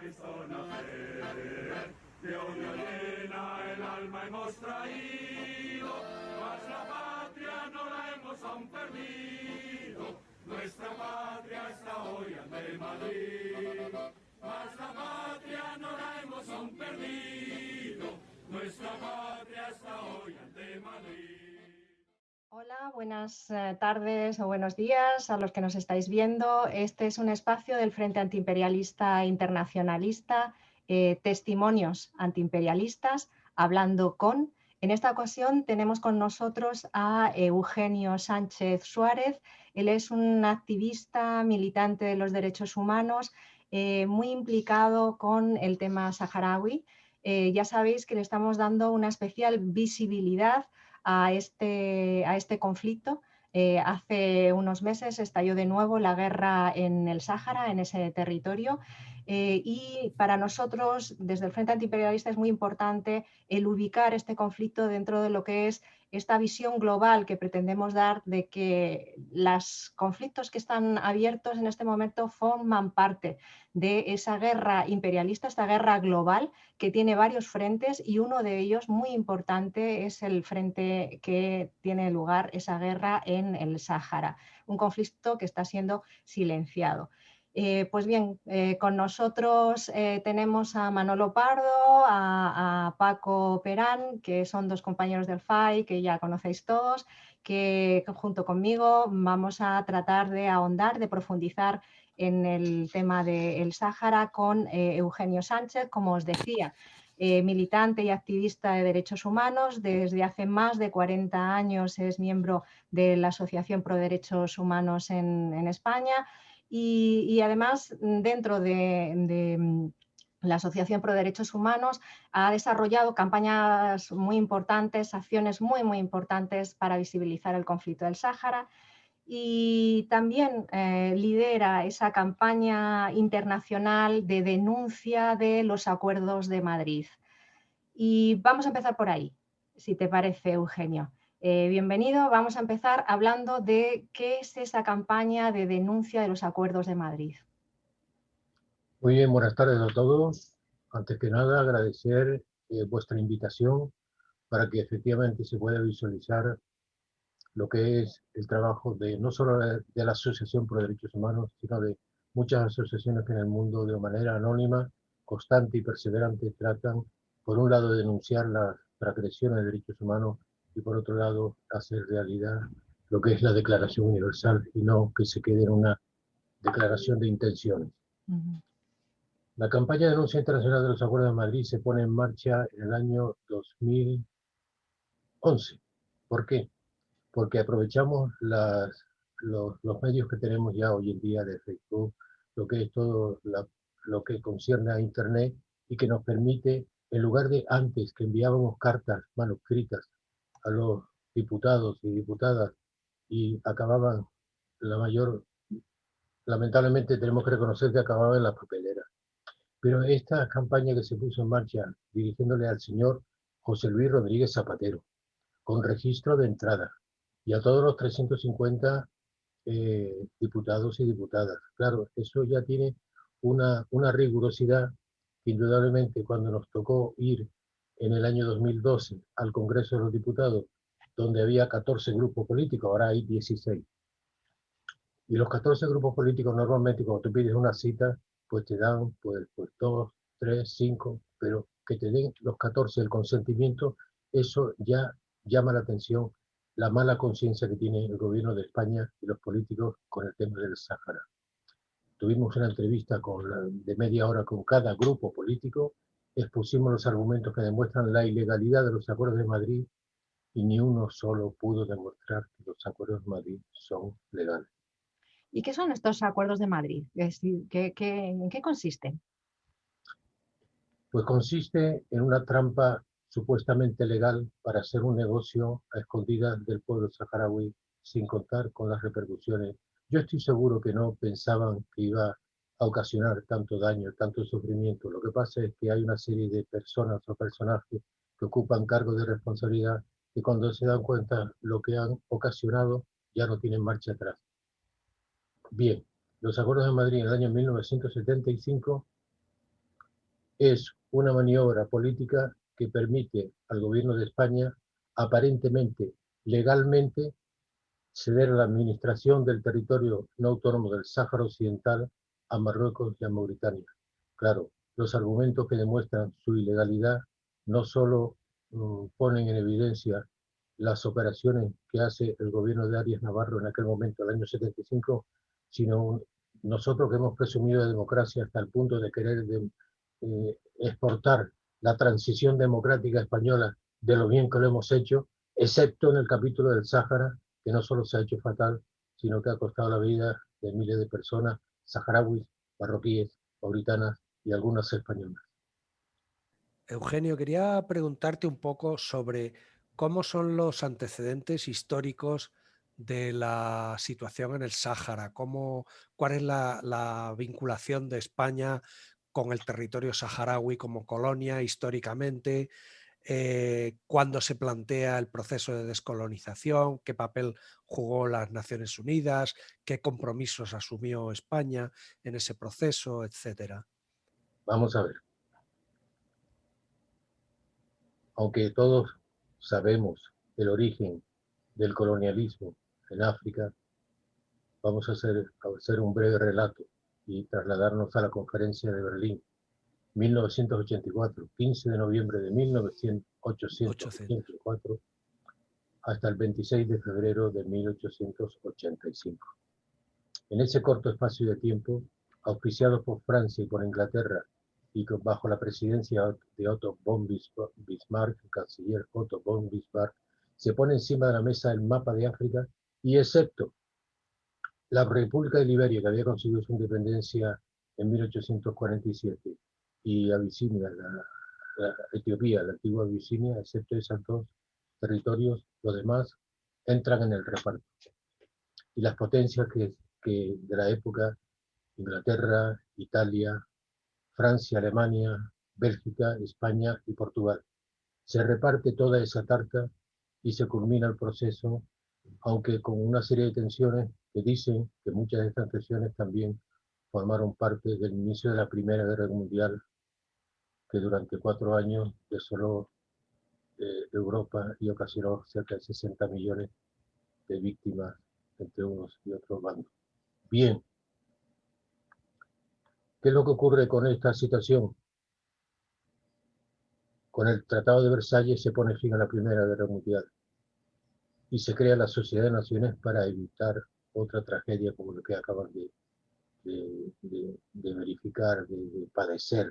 visto nacer. De odio llena el alma hemos traído, mas la patria no la hemos aún perdido. Nuestra patria está hoy ante Madrid, mas la patria no la hemos aún perdido. Nuestra patria está hoy ante Madrid. Hola, buenas tardes o buenos días a los que nos estáis viendo. Este es un espacio del Frente Antiimperialista Internacionalista, Testimonios Antiimperialistas, hablando con. En esta ocasión tenemos con nosotros a Eugenio Sánchez Suárez. Él es un activista militante de los derechos humanos, muy implicado con el tema saharaui. Ya sabéis que le estamos dando una especial visibilidad a este conflicto. Hace unos meses estalló de nuevo la guerra en el Sáhara, en ese territorio, y para nosotros, desde el Frente Antiimperialista, es muy importante el ubicar este conflicto dentro de lo que es esta visión global que pretendemos dar de que los conflictos que están abiertos en este momento forman parte de esa guerra imperialista, esta guerra global que tiene varios frentes, y uno de ellos muy importante es el frente que tiene lugar esa guerra en el Sáhara, un conflicto que está siendo silenciado. Pues bien, con nosotros tenemos a Manolo Pardo, a Paco Perán, que son dos compañeros del FAI que ya conocéis todos, que junto conmigo vamos a tratar de ahondar, de profundizar en el tema del Sáhara con Eugenio Sánchez, como os decía, militante y activista de derechos humanos. Desde hace más de 40 años es miembro de la Asociación Pro Derechos Humanos en España y además dentro de la Asociación Pro Derechos Humanos ha desarrollado campañas muy importantes, acciones muy importantes para visibilizar el conflicto del Sáhara. Y también lidera esa campaña internacional de denuncia de los acuerdos de Madrid. Y vamos a empezar por ahí, si te parece, Eugenio. Bienvenido. Vamos a empezar hablando de qué es esa campaña de denuncia de los acuerdos de Madrid. Muy bien, buenas tardes a todos. Antes que nada, agradecer vuestra invitación para que efectivamente se pueda visualizar lo que es el trabajo de no solo de la Asociación Pro Derechos Humanos, sino de muchas asociaciones que en el mundo de manera anónima, constante y perseverante tratan, por un lado, de denunciar las transgresiones de derechos humanos y por otro lado, hacer realidad lo que es la Declaración Universal y no que se quede en una declaración de intenciones. La campaña de denuncia internacional de los Acuerdos de Madrid se pone en marcha en el año 2011. ¿Por qué? Porque aprovechamos los medios que tenemos ya hoy en día de Facebook, lo que es todo lo que concierne a Internet y que nos permite, en lugar de antes que enviábamos cartas manuscritas a los diputados y diputadas y acababan lamentablemente tenemos que reconocer que acababan en las papeleras. Pero esta campaña que se puso en marcha dirigiéndole al señor José Luis Rodríguez Zapatero, con registro de entrada, y a todos los 350 diputados y diputadas. Claro, eso ya tiene una rigurosidad que indudablemente cuando nos tocó ir en el año 2012 al Congreso de los Diputados, donde había 14 grupos políticos, ahora hay 16. Y los 14 grupos políticos normalmente cuando tú pides una cita, pues te dan pues 2, 3, 5, pero que te den los 14 el consentimiento, eso ya llama la atención la mala conciencia que tiene el gobierno de España y los políticos con el tema del Sáhara. Tuvimos una entrevista de media hora con cada grupo político, expusimos los argumentos que demuestran la ilegalidad de los acuerdos de Madrid y ni uno solo pudo demostrar que los acuerdos de Madrid son legales. ¿Y qué son estos acuerdos de Madrid? Es decir, ¿en qué consisten? Pues consiste en una trampa supuestamente legal para hacer un negocio a escondidas del pueblo saharaui sin contar con las repercusiones. Yo estoy seguro que no pensaban que iba a ocasionar tanto daño, tanto sufrimiento. Lo que pasa es que hay una serie de personas o personajes que ocupan cargos de responsabilidad y cuando se dan cuenta lo que han ocasionado ya no tienen marcha atrás. Bien, los acuerdos de Madrid en el año 1975 es una maniobra política que permite al gobierno de España, aparentemente, legalmente, ceder la administración del territorio no autónomo del Sáhara Occidental a Marruecos y a Mauritania. Claro, los argumentos que demuestran su ilegalidad no solo ponen en evidencia las operaciones que hace el gobierno de Arias Navarro en aquel momento, el año 75, sino nosotros que hemos presumido de democracia hasta el punto de querer exportar la transición democrática española de lo bien que lo hemos hecho, excepto en el capítulo del Sáhara, que no solo se ha hecho fatal, sino que ha costado la vida de miles de personas, saharauis, marroquíes, mauritanas y algunas españolas. Eugenio, quería preguntarte un poco sobre cómo son los antecedentes históricos de la situación en el Sáhara, cuál es la vinculación de España con el territorio saharaui como colonia históricamente, cuándo se plantea el proceso de descolonización, qué papel jugó las Naciones Unidas, qué compromisos asumió España en ese proceso, etcétera. Vamos a ver. Aunque todos sabemos el origen del colonialismo en África, vamos a hacer un breve relato y trasladarnos a la conferencia de Berlín, 1984, 15 de noviembre de 1884, hasta el 26 de febrero de 1885. En ese corto espacio de tiempo, auspiciados por Francia y por Inglaterra, y bajo la presidencia de Otto von Bismarck, el canciller Otto von Bismarck, se pone encima de la mesa el mapa de África y, excepto la República de Liberia, que había conseguido su independencia en 1847, y Abisinia, la Etiopía, la antigua Abisinia, excepto esos dos territorios, los demás entran en el reparto. Y las potencias que de la época, Inglaterra, Italia, Francia, Alemania, Bélgica, España y Portugal. Se reparte toda esa tarta y se culmina el proceso, aunque con una serie de tensiones que dicen que muchas de estas tensiones también formaron parte del inicio de la Primera Guerra Mundial, que durante 4 años desoló Europa y ocasionó cerca de 60 millones de víctimas entre unos y otros bandos. Bien, ¿qué es lo que ocurre con esta situación? Con el Tratado de Versalles se pone fin a la Primera Guerra Mundial y se crea la Sociedad de Naciones para evitar otra tragedia como lo que acaban de verificar, de padecer.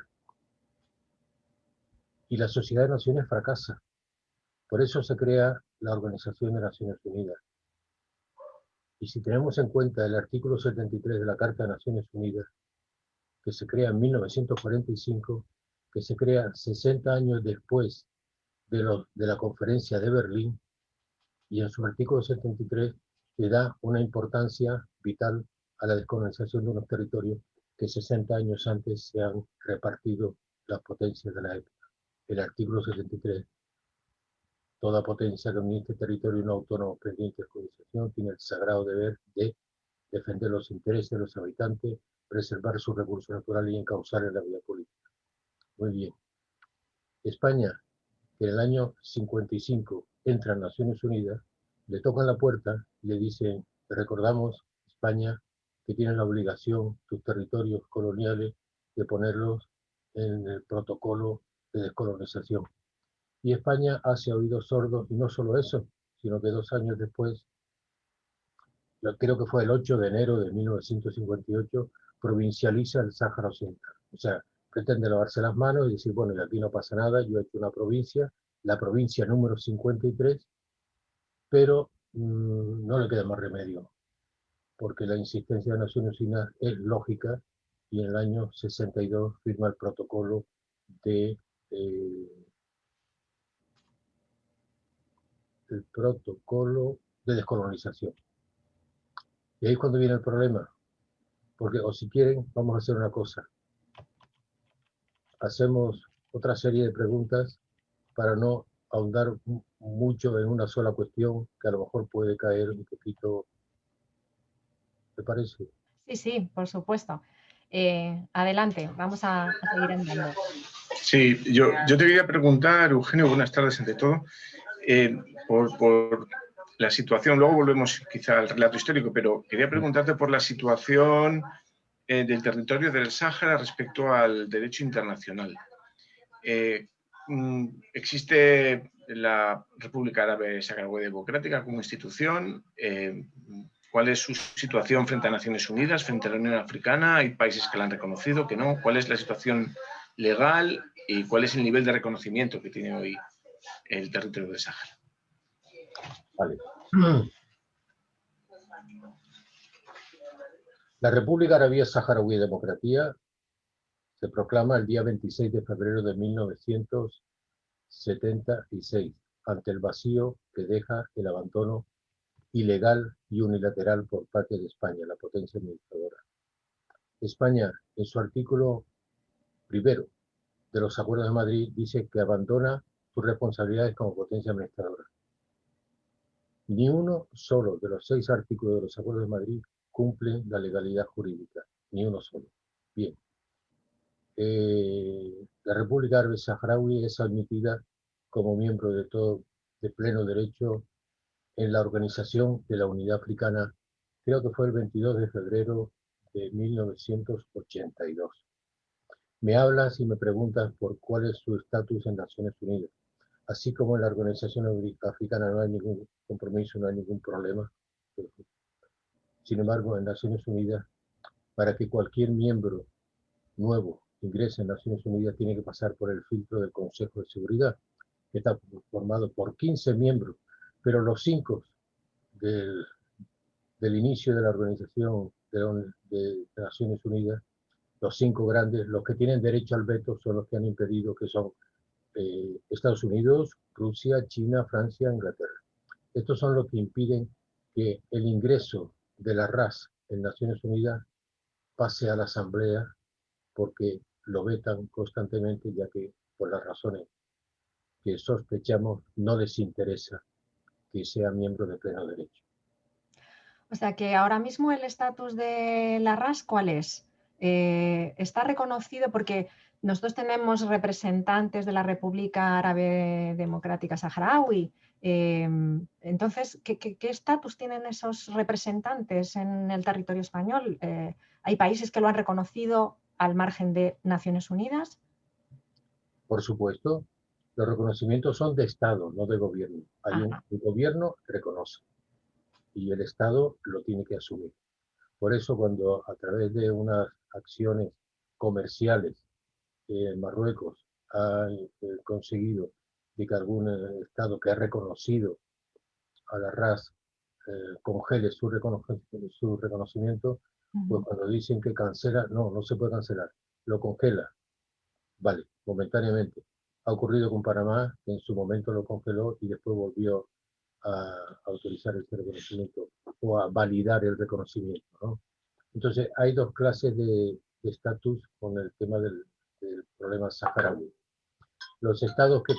Y la Sociedad de Naciones fracasa. Por eso se crea la Organización de Naciones Unidas. Y si tenemos en cuenta el artículo 73 de la Carta de Naciones Unidas, que se crea en 1945, que se crea 60 años después de la Conferencia de Berlín, y en su artículo 73 le da una importancia vital a la descolonización de unos territorios que 60 años antes se han repartido las potencias de la época. El artículo 73, toda potencia que administre territorio no autónomo pendiente de colonización tiene el sagrado deber de defender los intereses de los habitantes, preservar sus recursos naturales y encauzar en la vida política. Muy bien. España, que en el año 55 entra en Naciones Unidas, le tocan la puerta y le dicen, te recordamos, España, que tiene la obligación, tus territorios coloniales, de ponerlos en el protocolo de descolonización. Y España hace oídos sordos, y no solo eso, sino que 2 años después, creo que fue el 8 de enero de 1958, provincializa el Sáhara Occidental. O sea, pretende lavarse las manos y decir, bueno, y aquí no pasa nada, yo he hecho una provincia, la provincia número 53, pero no le queda más remedio, porque la insistencia de Naciones Unidas es lógica, y en el año 62 firma el protocolo de descolonización. Y ahí es cuando viene el problema, porque, o si quieren, vamos a hacer una cosa. Hacemos otra serie de preguntas para no ahondar mucho en una sola cuestión que a lo mejor puede caer un poquito. ¿Te parece? Sí, sí, por supuesto. Adelante, vamos a seguir andando. Sí, yo te quería preguntar, Eugenio, buenas tardes ante todo, por la situación, luego volvemos quizá al relato histórico, pero quería preguntarte por la situación del territorio del Sáhara respecto al derecho internacional. Existe la República Árabe Saharaui Democrática como institución. ¿Cuál es su situación frente a Naciones Unidas, frente a la Unión Africana? ¿Hay países que la han reconocido, que no? ¿Cuál es la situación legal y cuál es el nivel de reconocimiento que tiene hoy el territorio del Sáhara? Vale. La República Árabe Saharaui Democrática se proclama el día 26 de febrero de 1976 ante el vacío que deja el abandono ilegal y unilateral por parte de España, la potencia administradora. España, en su artículo primero de los Acuerdos de Madrid, dice que abandona sus responsabilidades como potencia administradora. Ni uno solo de los 6 artículos de los Acuerdos de Madrid cumple la legalidad jurídica, ni uno solo. Bien. La República Árabe Saharaui es admitida como miembro de pleno derecho en la Organización de la Unidad Africana, creo que fue el 22 de febrero de 1982. Me hablas y me preguntas por cuál es su estatus en Naciones Unidas. Así como en la Organización Africana no hay ningún compromiso, no hay ningún problema. Sin embargo, en Naciones Unidas, para que cualquier miembro nuevo ingrese en Naciones Unidas, tiene que pasar por el filtro del Consejo de Seguridad, que está formado por 15 miembros, pero los 5 del inicio de la Organización de Naciones Unidas, los 5 grandes, los que tienen derecho al veto son los que han impedido, que son Estados Unidos, Rusia, China, Francia, Inglaterra. Estos son los que impiden que el ingreso de la RAS en Naciones Unidas pase a la Asamblea, porque lo vetan constantemente, ya que por las razones que sospechamos no les interesa que sea miembro de pleno derecho. O sea que ahora mismo el estatus de la RAS, ¿cuál es? Está reconocido porque nosotros tenemos representantes de la República Árabe Democrática Saharaui. Entonces, ¿qué estatus tienen esos representantes en el territorio español? ¿Hay países que lo han reconocido al margen de Naciones Unidas? Por supuesto, los reconocimientos son de Estado, no de gobierno. Hay un gobierno que reconoce y el Estado lo tiene que asumir. Por eso, cuando a través de unas acciones comerciales Marruecos ha conseguido de que algún Estado que ha reconocido a la RAS congele su reconocimiento, pues cuando dicen que cancela, no se puede cancelar, lo congela. Vale, momentáneamente. Ha ocurrido con Panamá, que en su momento lo congeló y después volvió a autorizar este reconocimiento o a validar el reconocimiento, ¿no? Entonces, hay 2 clases de estatus con el tema del problema saharaui. Los estados que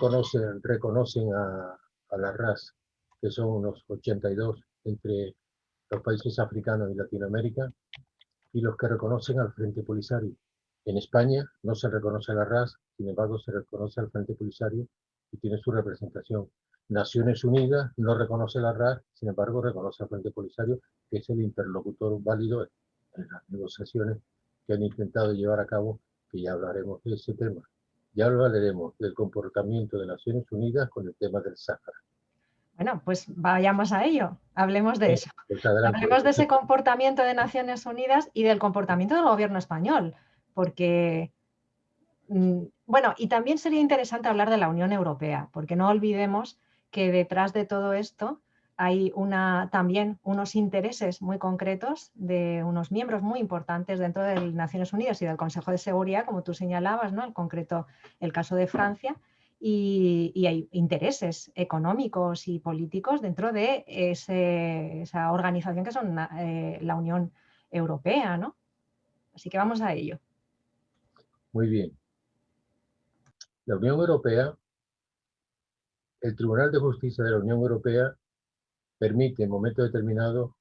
reconocen a la RAS, que son unos 82 entre los países africanos y Latinoamérica, y los que reconocen al Frente Polisario. En España no se reconoce a la RAS, sin embargo se reconoce al Frente Polisario y tiene su representación. Naciones Unidas no reconoce a la RAS, sin embargo reconoce al Frente Polisario, que es el interlocutor válido en las negociaciones que han intentado llevar a cabo, que ya hablaremos de ese tema. Ya hablaremos del comportamiento de Naciones Unidas con el tema del Sáhara. Bueno, pues vayamos a ello, hablemos de eso. Pues adelante. Hablemos de ese comportamiento de Naciones Unidas y del comportamiento del gobierno español, porque, bueno, y también sería interesante hablar de la Unión Europea, porque no olvidemos que detrás de todo esto hay también unos intereses muy concretos de unos miembros muy importantes dentro de Naciones Unidas y del Consejo de Seguridad, como tú señalabas, ¿no? En concreto, el caso de Francia. Y hay intereses económicos y políticos dentro de esa organización que son la Unión Europea, ¿no? Así que vamos a ello. Muy bien. La Unión Europea, el Tribunal de Justicia de la Unión Europea permite en momentos determinados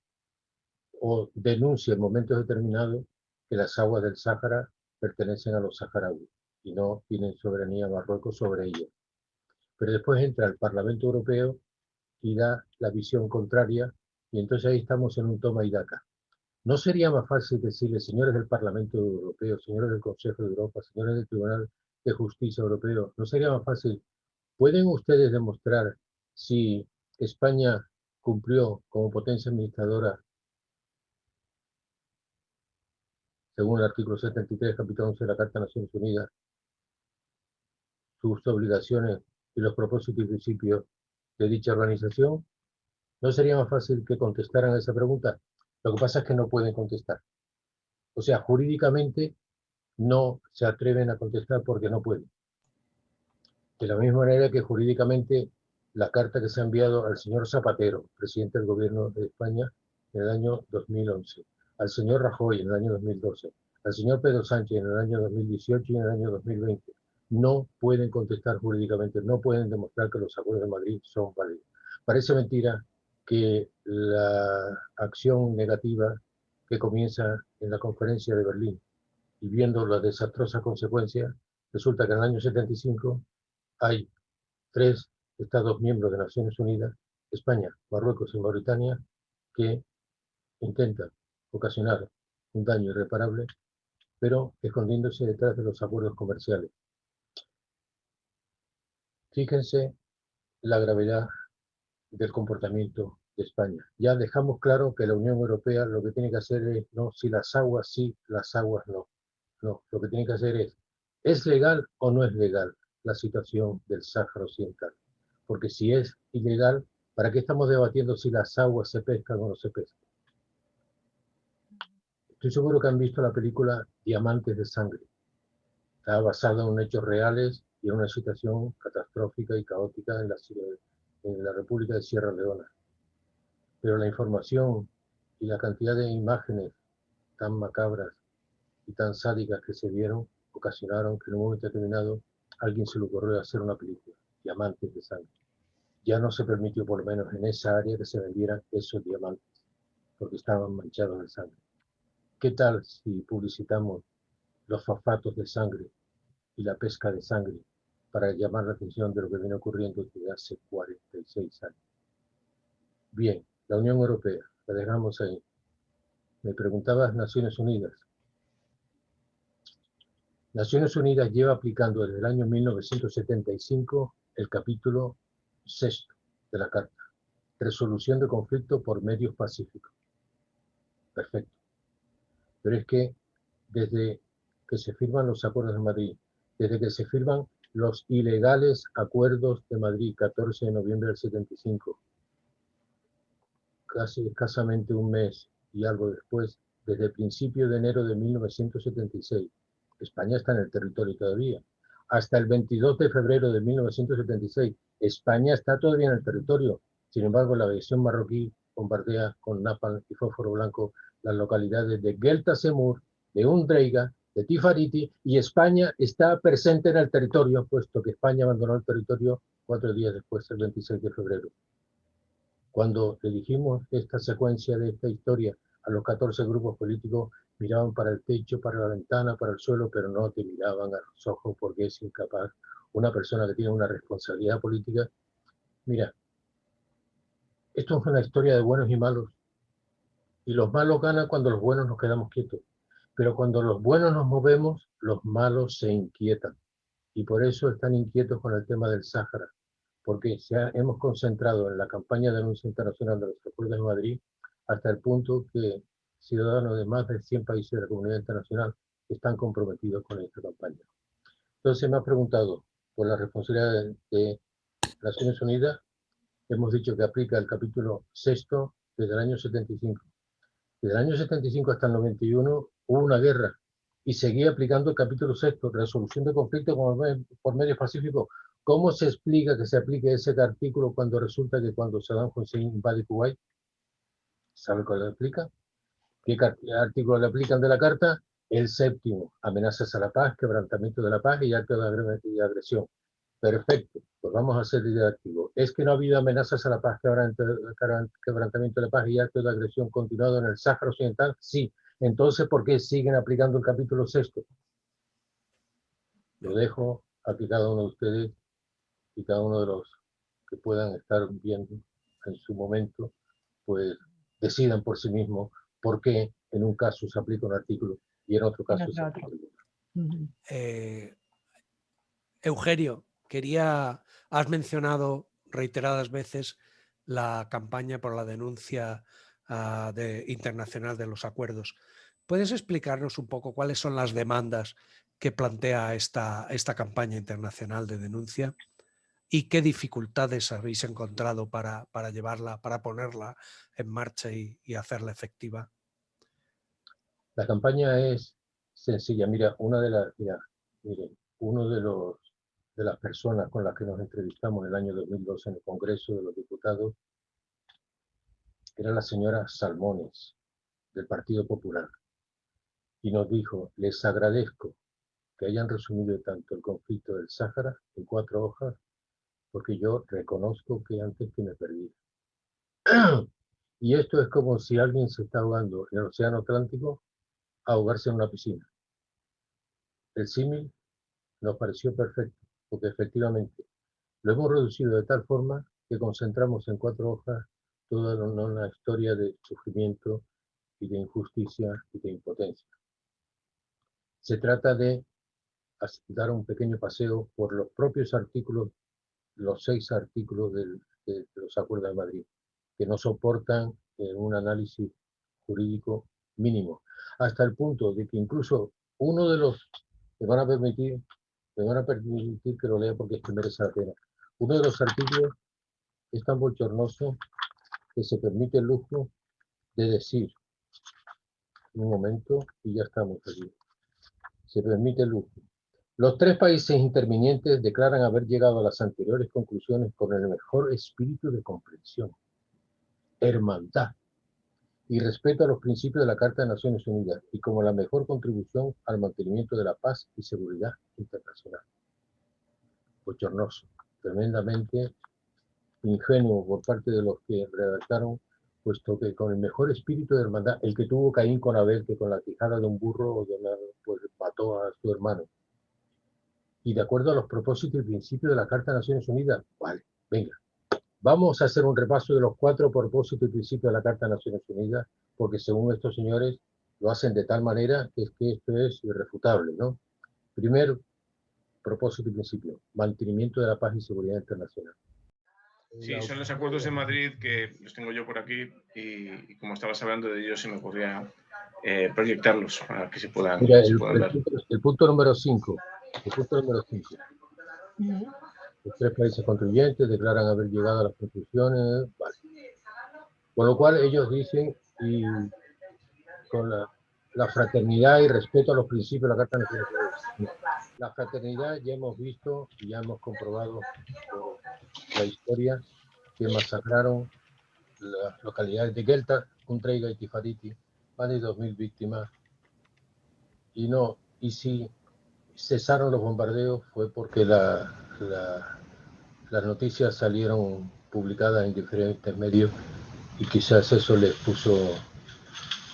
o denuncia en momentos determinados que las aguas del Sáhara pertenecen a los saharauis y no tienen soberanía Marruecos sobre ella. Pero después entra el Parlamento Europeo y da la visión contraria, y entonces ahí estamos en un toma y daca. ¿No sería más fácil decirle, señores del Parlamento Europeo, señores del Consejo de Europa, señores del Tribunal de Justicia Europeo, no sería más fácil, pueden ustedes demostrar si España cumplió como potencia administradora, según el artículo 73, capítulo 11 de la Carta de Naciones Unidas, sus obligaciones y los propósitos y principios de dicha organización? ¿No sería más fácil que contestaran a esa pregunta? Lo que pasa es que no pueden contestar. O sea, jurídicamente no se atreven a contestar porque no pueden. De la misma manera que jurídicamente la carta que se ha enviado al señor Zapatero, presidente del gobierno de España, en el año 2011, al señor Rajoy en el año 2012, al señor Pedro Sánchez en el año 2018 y en el año 2020, no pueden contestar jurídicamente, no pueden demostrar que los acuerdos de Madrid son válidos. Parece mentira que la acción negativa que comienza en la conferencia de Berlín y viendo las desastrosas consecuencias, resulta que en el año 75 hay 3 Estados miembros de Naciones Unidas, España, Marruecos y Mauritania, que intentan ocasionar un daño irreparable, pero escondiéndose detrás de los acuerdos comerciales. Fíjense la gravedad del comportamiento de España. Ya dejamos claro que la Unión Europea lo que tiene que hacer es, no, si las aguas sí, las aguas no. No, lo que tiene que hacer ¿es legal o no es legal la situación del Sáhara Occidental? Porque si es ilegal, ¿para qué estamos debatiendo si las aguas se pescan o no se pescan? Estoy seguro que han visto la película Diamantes de Sangre. Está basada en hechos reales y en una situación catastrófica y caótica en la República de Sierra Leona. Pero la información y la cantidad de imágenes tan macabras y tan sádicas que se vieron ocasionaron que en un momento determinado alguien se le ocurrió hacer una película, Diamantes de Sangre. Ya no se permitió, por lo menos en esa área, que se vendieran esos diamantes, porque estaban manchados de sangre. ¿Qué tal si publicitamos los fosfatos de sangre y la pesca de sangre para llamar la atención de lo que viene ocurriendo desde hace 46 años? Bien, la Unión Europea, la dejamos ahí. Me preguntabas Naciones Unidas. Naciones Unidas lleva aplicando desde el año 1975 el capítulo 6 de la Carta, resolución de conflicto por medios pacíficos. Perfecto. Pero es que desde que se firman los acuerdos de Madrid, desde que se firman los ilegales acuerdos de Madrid, 14 de noviembre del 75, casi escasamente un mes y algo después, desde el principio de enero de 1976, España está en el territorio todavía. Hasta el 22 de febrero de 1976, España está todavía en el territorio. Sin embargo, la aviación marroquí bombardea con napalm y fósforo blanco las localidades de Guelta Semur, de Undreiga, de Tifariti, y España está presente en el territorio, puesto que España abandonó el territorio 4 días después, el 26 de febrero. Cuando le dijimos esta secuencia de esta historia a los 14 grupos políticos, miraban para el techo, para la ventana, para el suelo, pero no te miraban a los ojos porque es incapaz. Una persona que tiene una responsabilidad política. Mira, esto es una historia de buenos y malos. Y los malos ganan cuando los buenos nos quedamos quietos. Pero cuando los buenos nos movemos, los malos se inquietan. Y por eso están inquietos con el tema del Sáhara. Porque hemos concentrado en la campaña de denuncia internacional de los acuerdos de Madrid hasta el punto que ciudadanos de más de 100 países de la comunidad internacional están comprometidos con esta campaña. Entonces me ha preguntado por la responsabilidad de Naciones Unidas. Hemos dicho que aplica el capítulo 6 desde el año 75. Desde el año 75 hasta el 91 hubo una guerra y seguía aplicando el capítulo 6, resolución de conflicto por medios pacíficos. ¿Cómo se explica que se aplique ese artículo cuando resulta que cuando Saddam Hussein invade Kuwait? ¿Sabe cuál le aplica? ¿Qué artículo le aplican de la Carta? El 7º, amenazas a la paz, quebrantamiento de la paz y acto de agresión. Perfecto, pues vamos a ser didácticos. ¿Es que no ha habido amenazas a la paz, quebrantamiento de la paz y acto de agresión continuado en el Sáhara Occidental? Sí. Entonces, ¿por qué siguen aplicando el capítulo 6? Lo dejo a que cada uno de ustedes y cada uno de los que puedan estar viendo en su momento, pues decidan por sí mismos por qué en un caso se aplica un artículo y en otro caso se aplica otro. Eugenio, has mencionado reiteradas veces la campaña por la denuncia internacional de los acuerdos. ¿Puedes explicarnos un poco cuáles son las demandas que plantea esta campaña internacional de denuncia y qué dificultades habéis encontrado para llevarla, para ponerla en marcha y hacerla efectiva? La campaña es sencilla. Mira, uno de las personas con las que nos entrevistamos en el año 2002 en el Congreso de los Diputados era la señora Salmones, del Partido Popular, y nos dijo: les agradezco que hayan resumido tanto el conflicto del Sáhara en 4 hojas, porque yo reconozco que antes que me perdí. Y esto es como si alguien se está ahogando en el Océano Atlántico a ahogarse en una piscina. El símil nos pareció perfecto, porque efectivamente lo hemos reducido de tal forma que concentramos en 4 hojas toda una historia de sufrimiento y de injusticia y de impotencia. Se trata de dar un pequeño paseo por los propios artículos, los 6 artículos de los Acuerdos de Madrid, que no soportan un análisis jurídico mínimo, hasta el punto de que incluso uno de los, me van a permitir que lo lea porque es que merece la pena, uno de los artículos es tan bochornoso que se permite el lujo de decir, un momento, y ya estamos aquí, se permite el lujo. Los 3 países intervinientes declaran haber llegado a las anteriores conclusiones con el mejor espíritu de comprensión, hermandad y respeto a los principios de la Carta de Naciones Unidas y como la mejor contribución al mantenimiento de la paz y seguridad internacional. Bochornoso, tremendamente ingenuo por parte de los que redactaron, puesto que con el mejor espíritu de hermandad, el que tuvo Caín con Abel, que con la quijada de un burro pues mató a su hermano. Y de acuerdo a los propósitos y principios de la Carta de Naciones Unidas, vale, venga, vamos a hacer un repaso de los 4 propósitos y principios de la Carta de Naciones Unidas, porque según estos señores lo hacen de tal manera que esto es irrefutable, ¿no? Primer propósito y principio, mantenimiento de la paz y seguridad internacional. Sí, son los acuerdos de Madrid que los tengo yo por aquí y como estabas hablando de ellos se me ocurría proyectarlos para que se puedan, mira, ver. El punto número 5. El punto número 5. Los 3 países contribuyentes declaran haber llegado a las conclusiones, vale. Con lo cual ellos dicen, y con la fraternidad y respeto a los principios de la Carta Nacional Unidas. La fraternidad ya hemos visto y ya hemos comprobado por la historia que masacraron las localidades de Guelta, Kuntreiga y Tifariti, más de 2.000 víctimas. Y si cesaron los bombardeos fue porque las noticias salieron publicadas en diferentes medios y quizás eso les puso,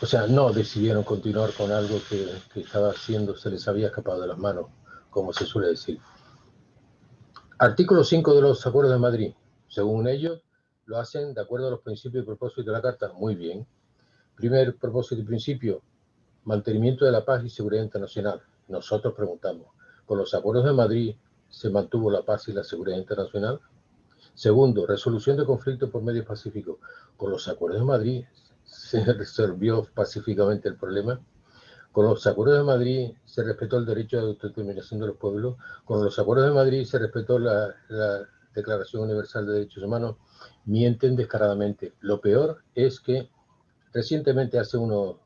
o sea, no decidieron continuar con algo que estaba haciendo, se les había escapado de las manos, como se suele decir. Artículo 5 de los Acuerdos de Madrid. Según ellos, lo hacen de acuerdo a los principios y propósitos de la Carta. Muy bien. Primer propósito y principio, mantenimiento de la paz y seguridad internacional. Nosotros preguntamos, ¿con los Acuerdos de Madrid se mantuvo la paz y la seguridad internacional? Segundo, resolución de conflictos por medios pacíficos. Con los Acuerdos de Madrid se resolvió pacíficamente el problema. Con los Acuerdos de Madrid se respetó el derecho de autodeterminación de los pueblos. Con los Acuerdos de Madrid se respetó la Declaración Universal de Derechos Humanos. Mienten descaradamente. Lo peor es que recientemente, hace unos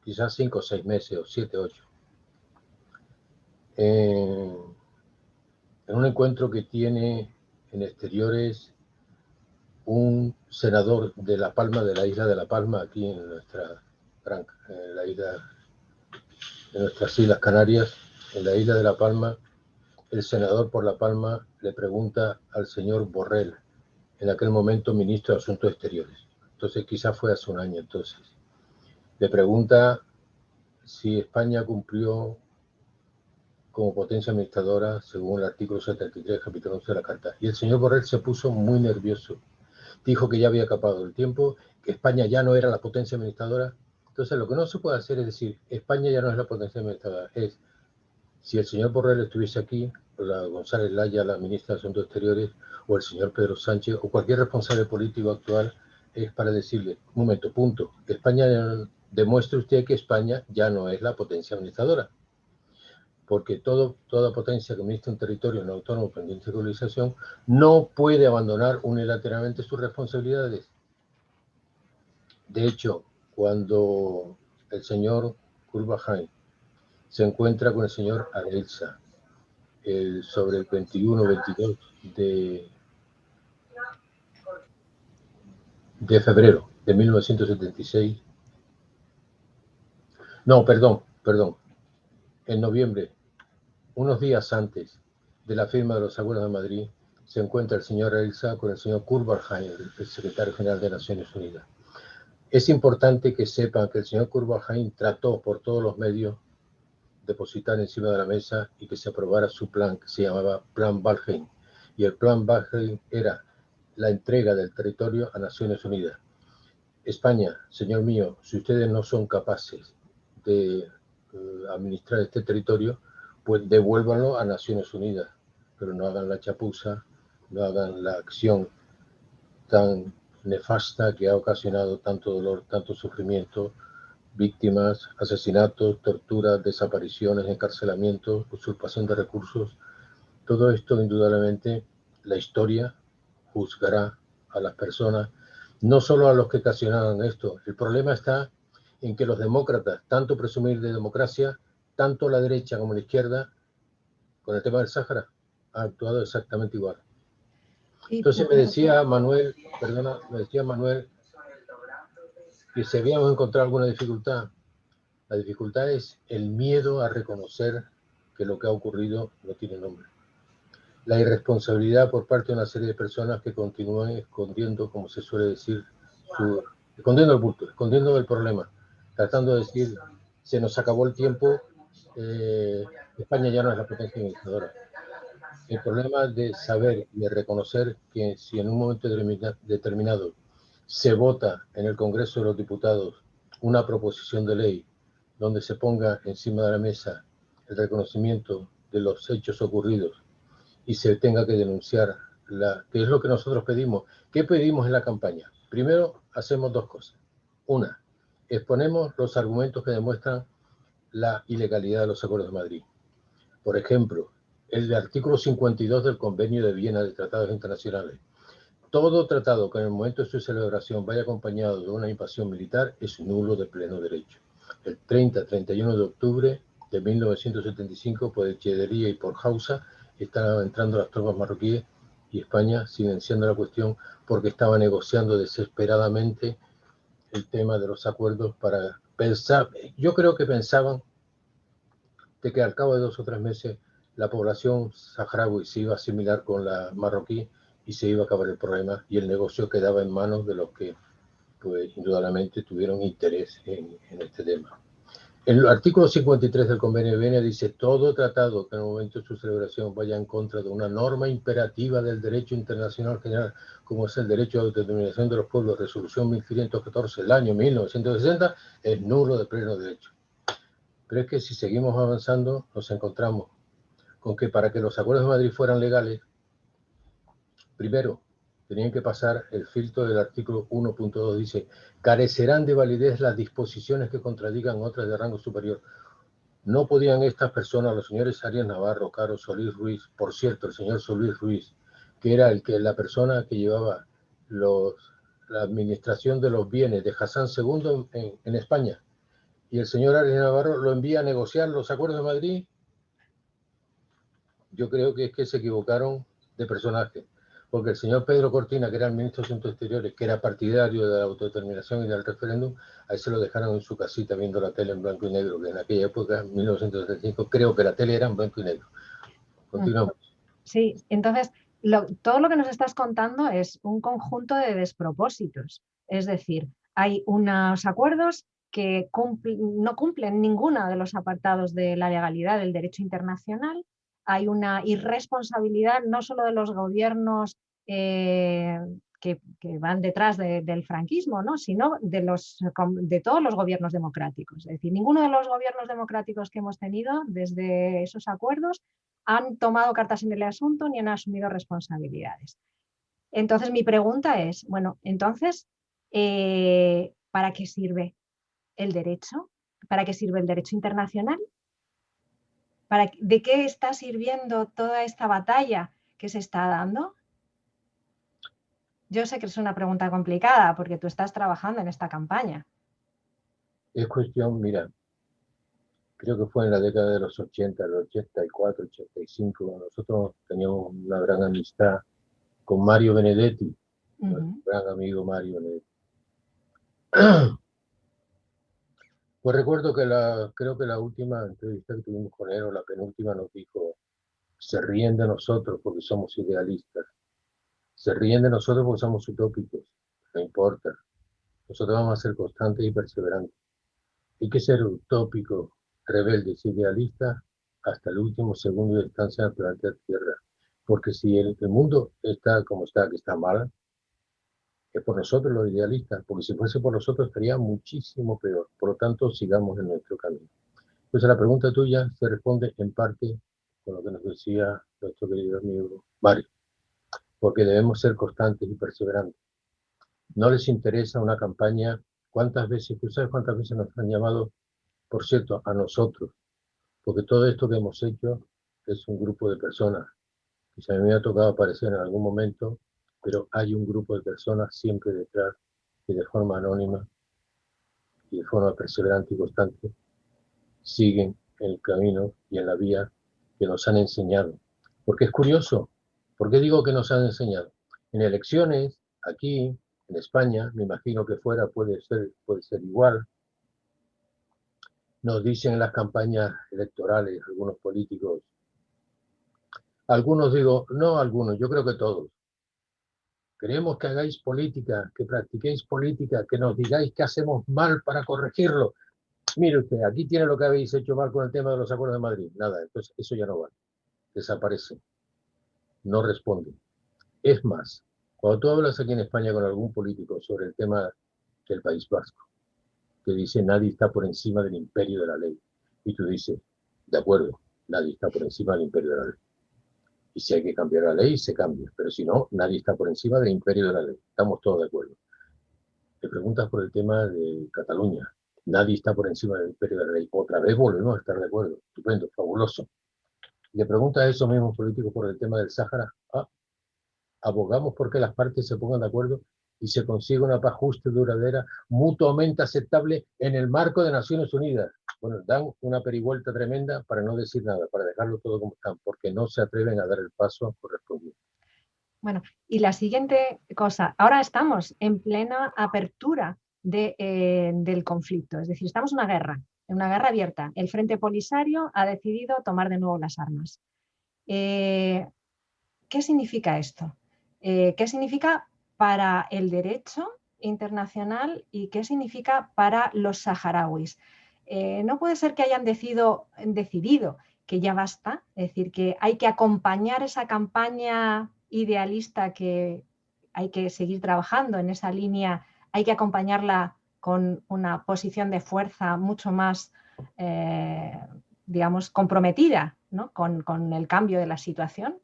quizás 5 o 6 meses, o 7 o 8, en un encuentro que tiene en exteriores un senador de La Palma, de la isla de La Palma, aquí en la isla de nuestras Islas Canarias, en la isla de La Palma, el senador por La Palma le pregunta al señor Borrell, en aquel momento ministro de Asuntos Exteriores, entonces quizás fue hace un año entonces, le pregunta si España cumplió como potencia administradora según el artículo 73, capítulo 11 de la Carta. Y el señor Borrell se puso muy nervioso. Dijo que ya había acabado el tiempo, que España ya no era la potencia administradora. Entonces, lo que no se puede hacer es decir, España ya no es la potencia administradora. Es, si el señor Borrell estuviese aquí, o la González Laya, la ministra de Asuntos Exteriores, o el señor Pedro Sánchez, o cualquier responsable político actual, es para decirle, un momento, punto, España, demuestre usted que España ya no es la potencia administradora. Porque toda potencia que administra un territorio no autónomo pendiente de colonización no puede abandonar unilateralmente sus responsabilidades. De hecho, cuando el señor Kurbajain se encuentra con el señor Arelza sobre el 21-22 de febrero de 1976, no, perdón, en noviembre, unos días antes de la firma de los Acuerdos de Madrid, se encuentra el señor Arelza con el señor Kurbajain, el secretario general de Naciones Unidas. Es importante que sepan que el señor Kurbajain trató por todos los medios depositar encima de la mesa y que se aprobara su plan, que se llamaba Plan Balhain. Y el Plan Balhain era la entrega del territorio a Naciones Unidas. España, señor mío, si ustedes no son capaces de administrar este territorio, pues devuélvanlo a Naciones Unidas, pero no hagan la chapuza, no hagan la acción tan nefasta que ha ocasionado tanto dolor, tanto sufrimiento, víctimas, asesinatos, torturas, desapariciones, encarcelamientos, usurpación de recursos. Todo esto, indudablemente, la historia juzgará a las personas, no solo a los que ocasionaron esto. El problema está en que los demócratas, tanto presumir de democracia, tanto la derecha como la izquierda, con el tema del Sáhara, han actuado exactamente igual. Entonces me decía Manuel, que si habíamos encontrado alguna dificultad. La dificultad es el miedo a reconocer que lo que ha ocurrido no tiene nombre. La irresponsabilidad por parte de una serie de personas que continúan escondiendo, como se suele decir, escondiendo el bulto, escondiendo el problema, tratando de decir, se nos acabó el tiempo, España ya no es la potencia administradora. El problema de saber y de reconocer que si en un momento determinado se vota en el Congreso de los Diputados una proposición de ley donde se ponga encima de la mesa el reconocimiento de los hechos ocurridos y se tenga que denunciar, que es lo que nosotros pedimos. ¿Qué pedimos en la campaña? Primero, hacemos dos cosas. Una, exponemos los argumentos que demuestran la ilegalidad de los Acuerdos de Madrid. Por ejemplo, el artículo 52 del Convenio de Viena de Tratados Internacionales. Todo tratado que en el momento de su celebración vaya acompañado de una invasión militar es nulo de pleno derecho. El 30-31 de octubre de 1975, por Echeverría y por Hausa, estaban entrando las tropas marroquíes y España silenciando la cuestión porque estaba negociando desesperadamente el tema de los acuerdos para pensar. Yo creo que pensaban de que al cabo de 2 o 3 meses la población saharaui se iba a asimilar con la marroquí y se iba a acabar el problema y el negocio quedaba en manos de los que, pues, indudablemente tuvieron interés en este tema. El artículo 53 del Convenio de Viena dice: todo tratado que en el momento de su celebración vaya en contra de una norma imperativa del derecho internacional general, como es el derecho a la autodeterminación de los pueblos, resolución 1514 del año 1960, es nulo de pleno derecho. Pero es que si seguimos avanzando, nos encontramos con que para que los Acuerdos de Madrid fueran legales, primero, tenían que pasar el filtro del artículo 1.2, dice, carecerán de validez las disposiciones que contradigan otras de rango superior. No podían estas personas, los señores Arias Navarro, Caro Solís Ruiz, por cierto, el señor Solís Ruiz, que era la persona que llevaba la administración de los bienes de Hassan II en España, y el señor Arias Navarro lo envía a negociar los Acuerdos de Madrid. Yo creo que es que se equivocaron de personaje, porque el señor Pedro Cortina, que era el ministro de Asuntos Exteriores, que era partidario de la autodeterminación y del referéndum, ahí se lo dejaron en su casita viendo la tele en blanco y negro, que en aquella época, en 1975, creo que la tele era en blanco y negro. Continuamos. Sí, entonces, todo lo que nos estás contando es un conjunto de despropósitos. Es decir, hay unos acuerdos que no cumplen ninguno de los apartados de la legalidad del derecho internacional. Hay una irresponsabilidad no solo de los gobiernos que van detrás del franquismo, ¿no? Sino de todos los gobiernos democráticos. Es decir, ninguno de los gobiernos democráticos que hemos tenido desde esos acuerdos han tomado cartas en el asunto ni han asumido responsabilidades. Entonces mi pregunta es, bueno, entonces, ¿para qué sirve el derecho? ¿Para qué sirve el derecho internacional? ¿De qué está sirviendo toda esta batalla que se está dando? Yo sé que es una pregunta complicada porque tú estás trabajando en esta campaña. Es cuestión, mira, creo que fue en la década de los 80, el 84, 85, nosotros teníamos una gran amistad con Mario Benedetti, nuestro gran amigo Mario Benedetti. Pues recuerdo que creo que la última entrevista que tuvimos con él, o la penúltima, nos dijo: se ríen de nosotros porque somos idealistas, se ríen de nosotros porque somos utópicos, no importa, nosotros vamos a ser constantes y perseverantes. Hay que ser utópicos, rebeldes, idealistas hasta el último segundo de estancia en el planeta Tierra, porque si el mundo está como está, que está mal, es por nosotros los idealistas, porque si fuese por nosotros estaría muchísimo peor. Por lo tanto, sigamos en nuestro camino. Entonces la pregunta tuya se responde en parte con lo que nos decía nuestro querido amigo Mario, porque debemos ser constantes y perseverantes. No les interesa una campaña. ¿Cuántas veces, tú sabes cuántas veces nos han llamado, por cierto, a nosotros? Porque todo esto que hemos hecho es un grupo de personas. Y si a mí me ha tocado aparecer en algún momento, pero hay un grupo de personas siempre detrás que de forma anónima y de forma perseverante y constante siguen en el camino y en la vía que nos han enseñado. Porque es curioso. ¿Por qué digo que nos han enseñado? En elecciones, aquí, en España, me imagino que fuera puede ser igual, nos dicen en las campañas electorales algunos políticos, algunos digo, no algunos, yo creo que todos, queremos que hagáis política, que practiquéis política, que nos digáis qué hacemos mal para corregirlo. Mire usted, aquí tiene lo que habéis hecho mal con el tema de los acuerdos de Madrid. Nada, entonces eso ya no vale. Desaparece. No responde. Es más, cuando tú hablas aquí en España con algún político sobre el tema del País Vasco, que dice nadie está por encima del imperio de la ley, y tú dices, de acuerdo, nadie está por encima del imperio de la ley. Y si hay que cambiar la ley, se cambia. Pero si no, nadie está por encima del imperio de la ley. Estamos todos de acuerdo. Te preguntas por el tema de Cataluña. Nadie está por encima del imperio de la ley. Otra vez volvemos a estar de acuerdo. Estupendo, fabuloso. Y le preguntas a esos mismos políticos por el tema del Sáhara. Abogamos porque las partes se pongan de acuerdo y se consiga una paz justa y duradera, mutuamente aceptable en el marco de Naciones Unidas. Bueno, dan una perivuelta tremenda para no decir nada, para dejarlo todo como están, porque no se atreven a dar el paso correspondiente. Bueno, y la siguiente cosa, ahora estamos en plena apertura del conflicto, es decir, estamos en una guerra abierta. El Frente Polisario ha decidido tomar de nuevo las armas. ¿Qué significa esto? ¿Qué significa para el derecho internacional y qué significa para los saharauis? No puede ser que hayan decidido que ya basta, es decir, que hay que acompañar esa campaña idealista, que hay que seguir trabajando en esa línea, hay que acompañarla con una posición de fuerza mucho más, digamos, comprometida, ¿no? con el cambio de la situación.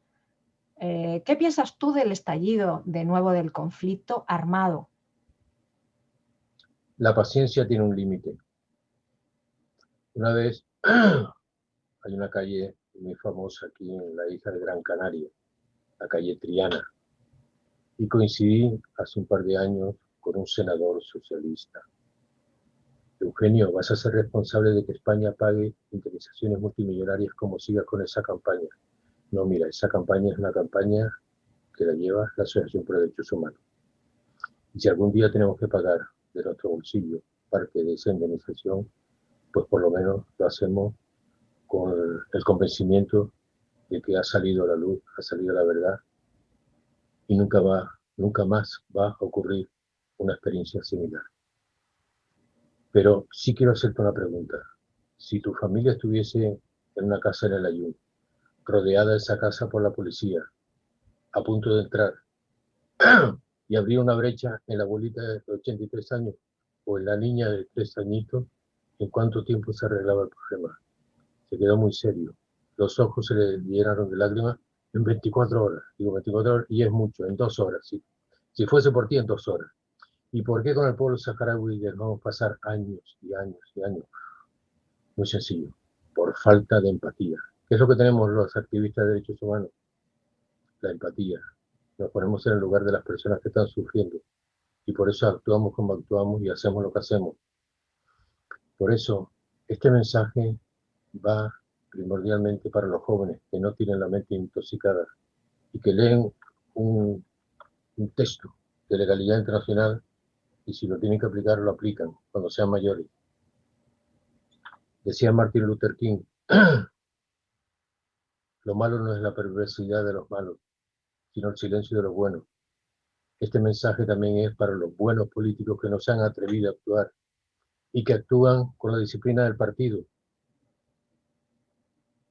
¿Qué piensas tú del estallido de nuevo del conflicto armado? La paciencia tiene un límite. Una vez hay una calle muy famosa aquí en la isla de Gran Canaria, la calle Triana, y coincidí hace un par de años con un senador socialista. Eugenio, vas a ser responsable de que España pague indemnizaciones multimillonarias como sigas con esa campaña. No, mira, esa campaña es una campaña que la lleva la Asociación por Derechos Humanos. Y si algún día tenemos que pagar de nuestro bolsillo parte de esa indemnización, pues por lo menos lo hacemos con el convencimiento de que ha salido a la luz, ha salido la verdad, y nunca más va a ocurrir una experiencia similar. Pero sí quiero hacerte una pregunta. Si tu familia estuviese en una casa en el Aaiún, rodeada de esa casa por la policía, a punto de entrar, y abrir una brecha en la abuelita de 83 años o en la niña de 3 añitos, ¿en cuánto tiempo se arreglaba el problema? Se quedó muy serio. Los ojos se le llenaron de lágrimas en 24 horas. Digo 24 horas y es mucho, en 2 horas, sí. Si fuese por ti, en 2 horas. ¿Y por qué con el pueblo saharaui dejamos pasar años y años y años? Muy sencillo, por falta de empatía. ¿Qué es lo que tenemos los activistas de derechos humanos? La empatía. Nos ponemos en el lugar de las personas que están sufriendo y por eso actuamos como actuamos y hacemos lo que hacemos. Por eso, este mensaje va primordialmente para los jóvenes que no tienen la mente intoxicada y que leen un texto de legalidad internacional y si lo tienen que aplicar, lo aplican cuando sean mayores. Decía Martin Luther King, lo malo no es la perversidad de los malos, sino el silencio de los buenos. Este mensaje también es para los buenos políticos que no se han atrevido a actuar y que actúan con la disciplina del partido.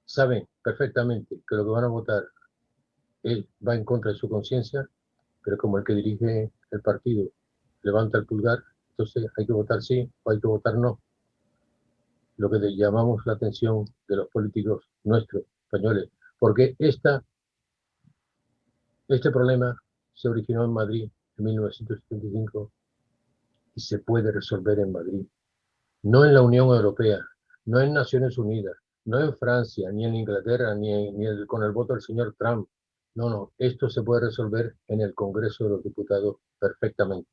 Saben perfectamente que lo que van a votar va en contra de su conciencia, pero como el que dirige el partido levanta el pulgar, entonces hay que votar sí o hay que votar no. Lo que llamamos la atención de los políticos nuestros, españoles, porque este problema se originó en Madrid en 1975 y se puede resolver en Madrid, no en la Unión Europea, no en Naciones Unidas, no en Francia, ni en Inglaterra, ni con el voto del señor Trump. No, esto se puede resolver en el Congreso de los Diputados perfectamente.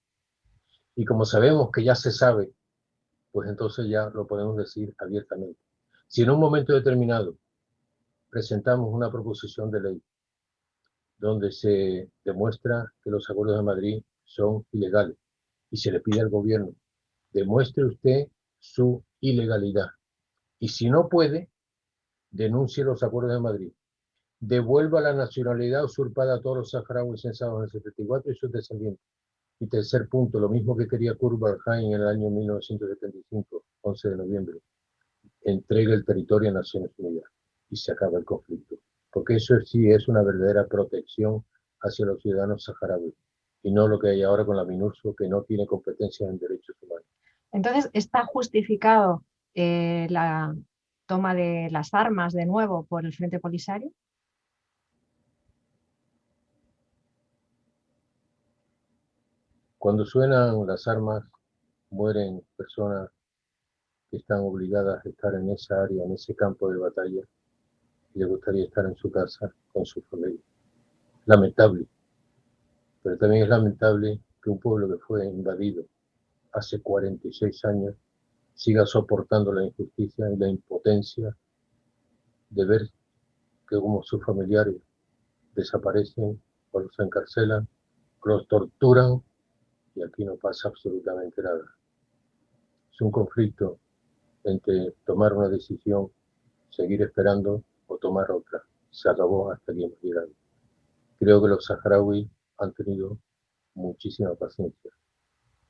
Y como sabemos que ya se sabe, pues entonces ya lo podemos decir abiertamente. Si en un momento determinado presentamos una proposición de ley donde se demuestra que los acuerdos de Madrid son ilegales y se le pide al gobierno, demuestre usted su ilegalidad. Y si no puede, denuncie los acuerdos de Madrid. Devuelva la nacionalidad usurpada a todos los saharauis censados en el 74 y sus descendientes. Y tercer punto, lo mismo que quería Kurt Waldheim en el año 1975, 11 de noviembre. Entregue el territorio a Naciones Unidas y se acaba el conflicto. Porque eso sí es una verdadera protección hacia los ciudadanos saharauis y no lo que hay ahora con la MINURSO, que no tiene competencias en derechos humanos. Entonces, ¿está justificado la toma de las armas de nuevo por el Frente Polisario? Cuando suenan las armas, mueren personas que están obligadas a estar en esa área, en ese campo de batalla, y les gustaría estar en su casa con su familia. Lamentable, pero también es lamentable que un pueblo que fue invadido hace 46 años siga soportando la injusticia y la impotencia de ver que como sus familiares desaparecen o los encarcelan o los torturan y aquí no pasa absolutamente nada. Es un conflicto entre tomar una decisión, seguir esperando o tomar otra. Se acabó hasta aquí hemos llegado. Creo que los saharauis han tenido muchísima paciencia.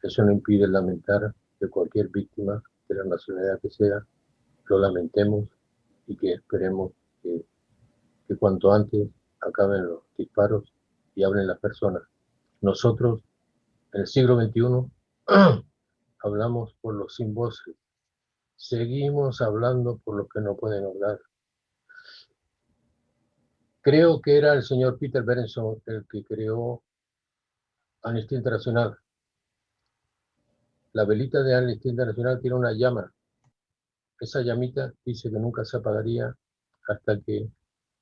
Eso no impide lamentar que cualquier víctima de la nacionalidad que sea, lo lamentemos y que esperemos que cuanto antes acaben los disparos y hablen las personas. Nosotros, en el siglo XXI, hablamos por los sin voces. Seguimos hablando por los que no pueden hablar. Creo que era el señor Peter Berenson el que creó Amnistía Internacional. La velita de Amnistía Internacional tiene una llama. Esa llamita dice que nunca se apagaría hasta que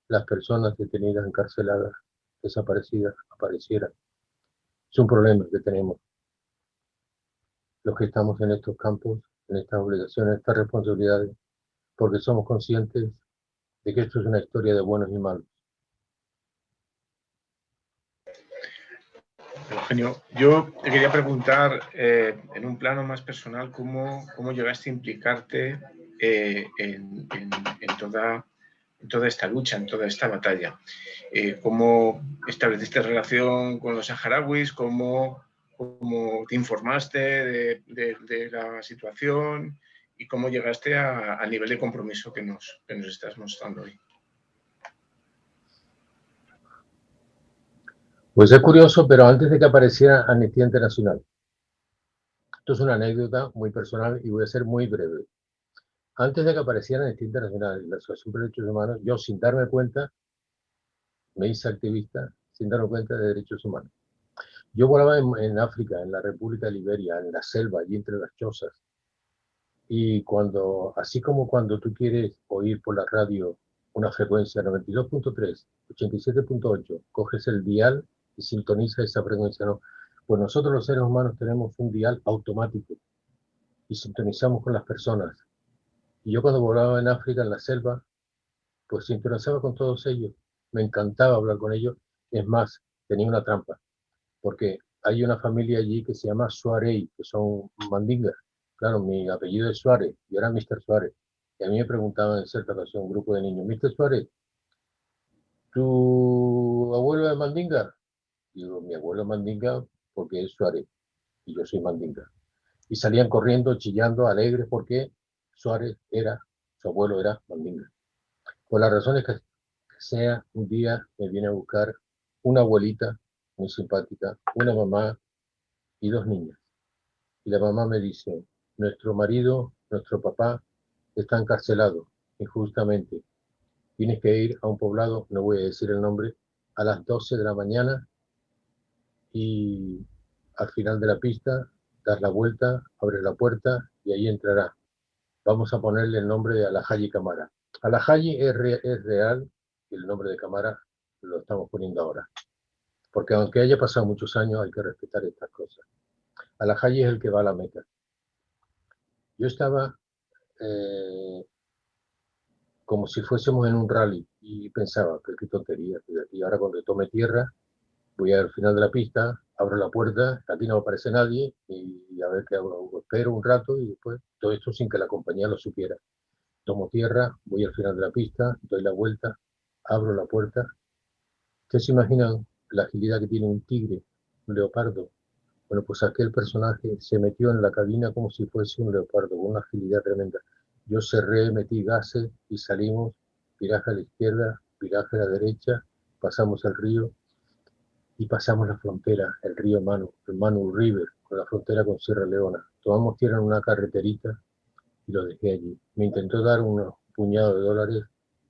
las personas detenidas, encarceladas, desaparecidas, aparecieran. Es un problema que tenemos los que estamos en estos campos, en estas obligaciones, estas responsabilidades, porque somos conscientes de que esto es una historia de buenos y malos. Eugenio, yo te quería preguntar en un plano más personal cómo llegaste a implicarte en toda esta lucha, en toda esta batalla. ¿Cómo estableciste relación con los saharauis? ¿Cómo cómo te informaste de la situación y cómo llegaste al nivel de compromiso que nos estás mostrando hoy. Pues es curioso, pero antes de que apareciera Amnistía Internacional, esto es una anécdota muy personal y voy a ser muy breve. Antes de que apareciera Amnistía Internacional y la Asociación por Derechos Humanos, yo sin darme cuenta me hice activista sin darme cuenta de derechos humanos. Yo volaba en África, en la República de Liberia, en la selva, allí entre las chozas. Y así como cuando tú quieres oír por la radio una frecuencia 92.3, 87.8, coges el dial y sintonizas esa frecuencia, ¿no? Pues nosotros los seres humanos tenemos un dial automático y sintonizamos con las personas. Y yo cuando volaba en África, en la selva, pues sintonizaba con todos ellos. Me encantaba hablar con ellos. Es más, tenía una trampa, porque hay una familia allí que se llama Suárez, que son mandingas. Claro, mi apellido es Suárez, yo era Mr. Suárez. Y a mí me preguntaban en cierta ocasión un grupo de niños, Mr. Suárez, ¿tu abuelo es mandinga? Y digo, mi abuelo es mandinga porque es Suárez y yo soy mandinga. Y salían corriendo, chillando, alegres porque Suárez su abuelo era mandinga. Por las razones que sea, un día me viene a buscar una abuelita muy simpática, una mamá y 2 niñas. Y la mamá me dice, nuestro marido, nuestro papá, está encarcelado injustamente. Tienes que ir a un poblado, no voy a decir el nombre, a las 12 de la mañana y al final de la pista, dar la vuelta, abres la puerta y ahí entrará. Vamos a ponerle el nombre de Alhaji Camara. Alhaji es real y el nombre de Camara lo estamos poniendo ahora. Porque aunque haya pasado muchos años, hay que respetar estas cosas. Alhaji es el que va a la Meca. Yo estaba como si fuésemos en un rally y pensaba, pero qué tontería, y ahora cuando tome tierra, voy al final de la pista, abro la puerta, aquí no aparece nadie y a ver qué hago. Espero un rato y después todo esto sin que la compañía lo supiera. Tomo tierra, voy al final de la pista, doy la vuelta, abro la puerta. ¿Ustedes se imaginan la agilidad que tiene un tigre, un leopardo? Bueno, pues aquel personaje se metió en la cabina como si fuese un leopardo, con una agilidad tremenda. Yo cerré, metí gases y salimos, viraje a la izquierda, viraje a la derecha, pasamos el río y pasamos la frontera, el río Manu, el Manu River, con la frontera con Sierra Leona. Tomamos tierra en una carreterita y lo dejé allí. Me intentó dar un puñado de dólares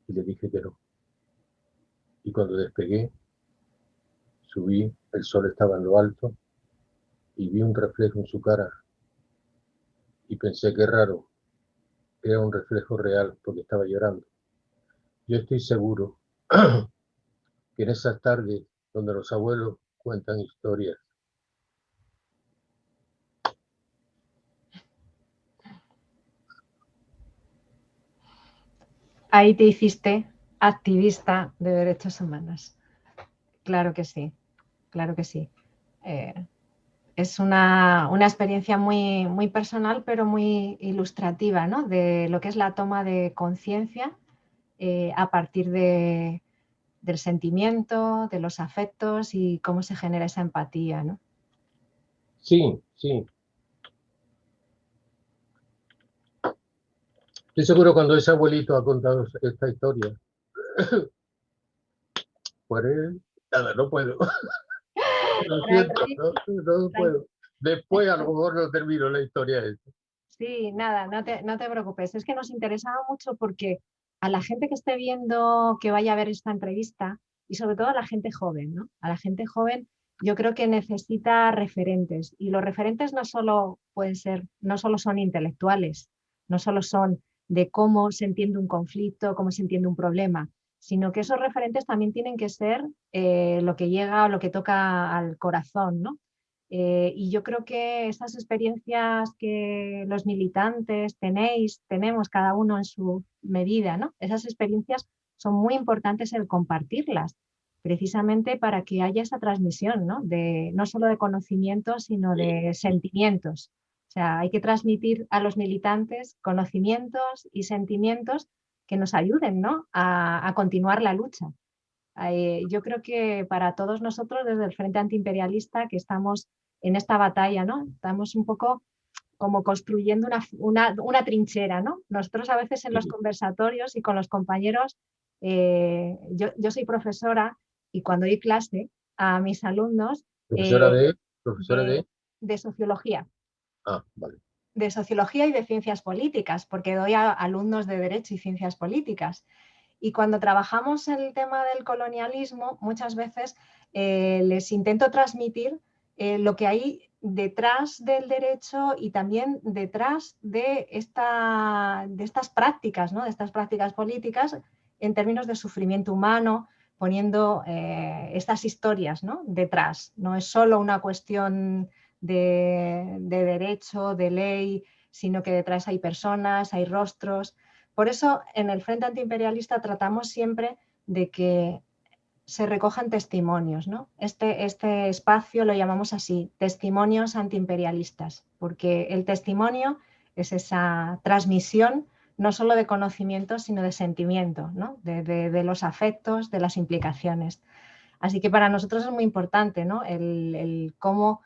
y le dije que no. Y cuando despegué, subí, el sol estaba en lo alto y vi un reflejo en su cara y pensé que raro, era un reflejo real porque estaba llorando. Yo estoy seguro que en esas tardes donde los abuelos cuentan historias, Ahí te hiciste activista de derechos humanos. Claro que sí, claro que sí. Es una experiencia muy, muy personal, pero muy ilustrativa, ¿no? De lo que es la toma de conciencia a partir del sentimiento, de los afectos y cómo se genera esa empatía, ¿no? Sí, sí. Estoy seguro cuando ese abuelito ha contado esta historia, por él, nada, no puedo. Lo siento, no puedo. Después a lo mejor no termino la historia esta. Sí, nada, no te preocupes. Es que nos interesaba mucho porque a la gente que esté viendo, que vaya a ver esta entrevista, y sobre todo a la gente joven, ¿no? A la gente joven yo creo que necesita referentes. Y los referentes no solo pueden ser, no solo son intelectuales, no solo son de cómo se entiende un conflicto, cómo se entiende un problema, sino que esos referentes también tienen que ser lo que llega o lo que toca al corazón, ¿no? Y yo creo que esas experiencias que los militantes tenemos cada uno en su medida, ¿no? Esas experiencias son muy importantes el compartirlas, precisamente para que haya esa transmisión, ¿no? No solo de conocimientos, sino de sentimientos. O sea, hay que transmitir a los militantes conocimientos y sentimientos que nos ayuden, ¿no? a continuar la lucha. Yo creo que para todos nosotros, desde el Frente Antiimperialista, que estamos en esta batalla, ¿no? Estamos un poco como construyendo una trinchera, ¿no? Nosotros a veces en los conversatorios y con los compañeros, yo soy profesora y cuando doy clase a mis alumnos Profesora de... de sociología. Ah, vale. De sociología y de ciencias políticas, porque doy a alumnos de derecho y ciencias políticas. Y cuando trabajamos el tema del colonialismo, muchas veces les intento transmitir lo que hay detrás del derecho y también detrás de estas prácticas, ¿no? De estas prácticas políticas en términos de sufrimiento humano, poniendo estas historias, ¿no? Detrás. No es solo una cuestión de derecho, de ley, sino que detrás hay personas, hay rostros. Por eso, en el Frente Antiimperialista tratamos siempre de que se recojan testimonios, ¿no? Este espacio lo llamamos así, testimonios antiimperialistas, porque el testimonio es esa transmisión no solo de conocimiento, sino de sentimiento, ¿no? De los afectos, de las implicaciones. Así que para nosotros es muy importante, ¿no? El cómo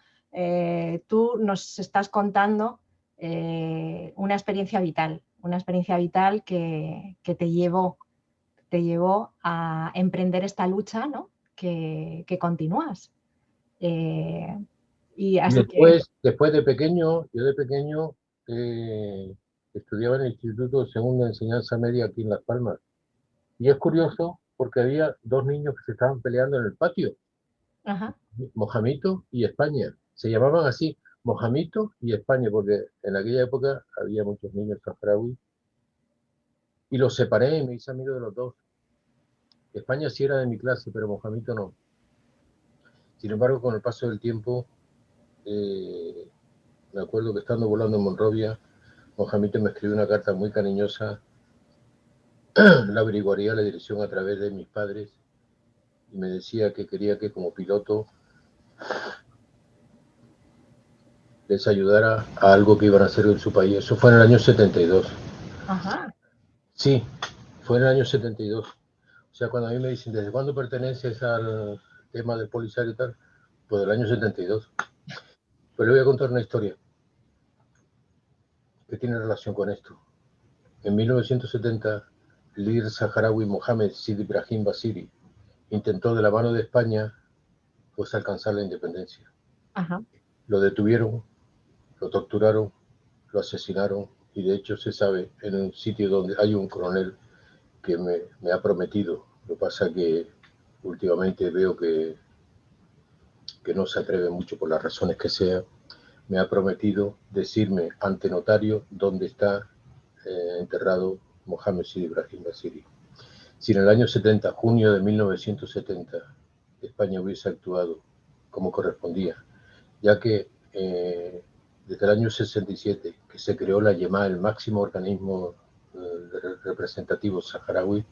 tú nos estás contando una experiencia vital que te llevó a emprender esta lucha, ¿no? que continúas. Y así después de pequeño, yo de pequeño estudiaba en el Instituto de Segunda Enseñanza Media aquí en Las Palmas. Y es curioso porque había dos niños que se estaban peleando en el patio. Ajá. Mojamito y España. Se llamaban así, Mojamito y España, porque en aquella época había muchos niños saharauis. Y los separé y me hice amigo de los dos. España sí era de mi clase, pero Mojamito no. Sin embargo, con el paso del tiempo, me acuerdo que estando volando en Monrovia, Mojamito me escribió una carta muy cariñosa. La averiguaría la dirección a través de mis padres y me decía que quería que como piloto les ayudara a algo que iban a hacer en su país. Eso fue en el año 72. Ajá. Sí, fue en el año 72. O sea, cuando a mí me dicen, ¿desde cuándo perteneces al tema del Polisario y tal? Pues del año 72. Pero le voy a contar una historia que tiene relación con esto. En 1970, el líder saharaui Mohamed Sidi Ibrahim Basiri intentó de la mano de España pues alcanzar la independencia. Ajá. Lo detuvieron, lo torturaron, lo asesinaron y de hecho se sabe en un sitio donde hay un coronel que me ha prometido. Lo que pasa que últimamente veo que no se atreve mucho por las razones que sea. Me ha prometido decirme ante notario dónde está enterrado Mohamed Sidi Ibrahim Basiri. Si en el año 70, junio de 1970, España hubiese actuado como correspondía, ya que desde el año 67, que se creó la YEMA, el máximo organismo representativo saharaui,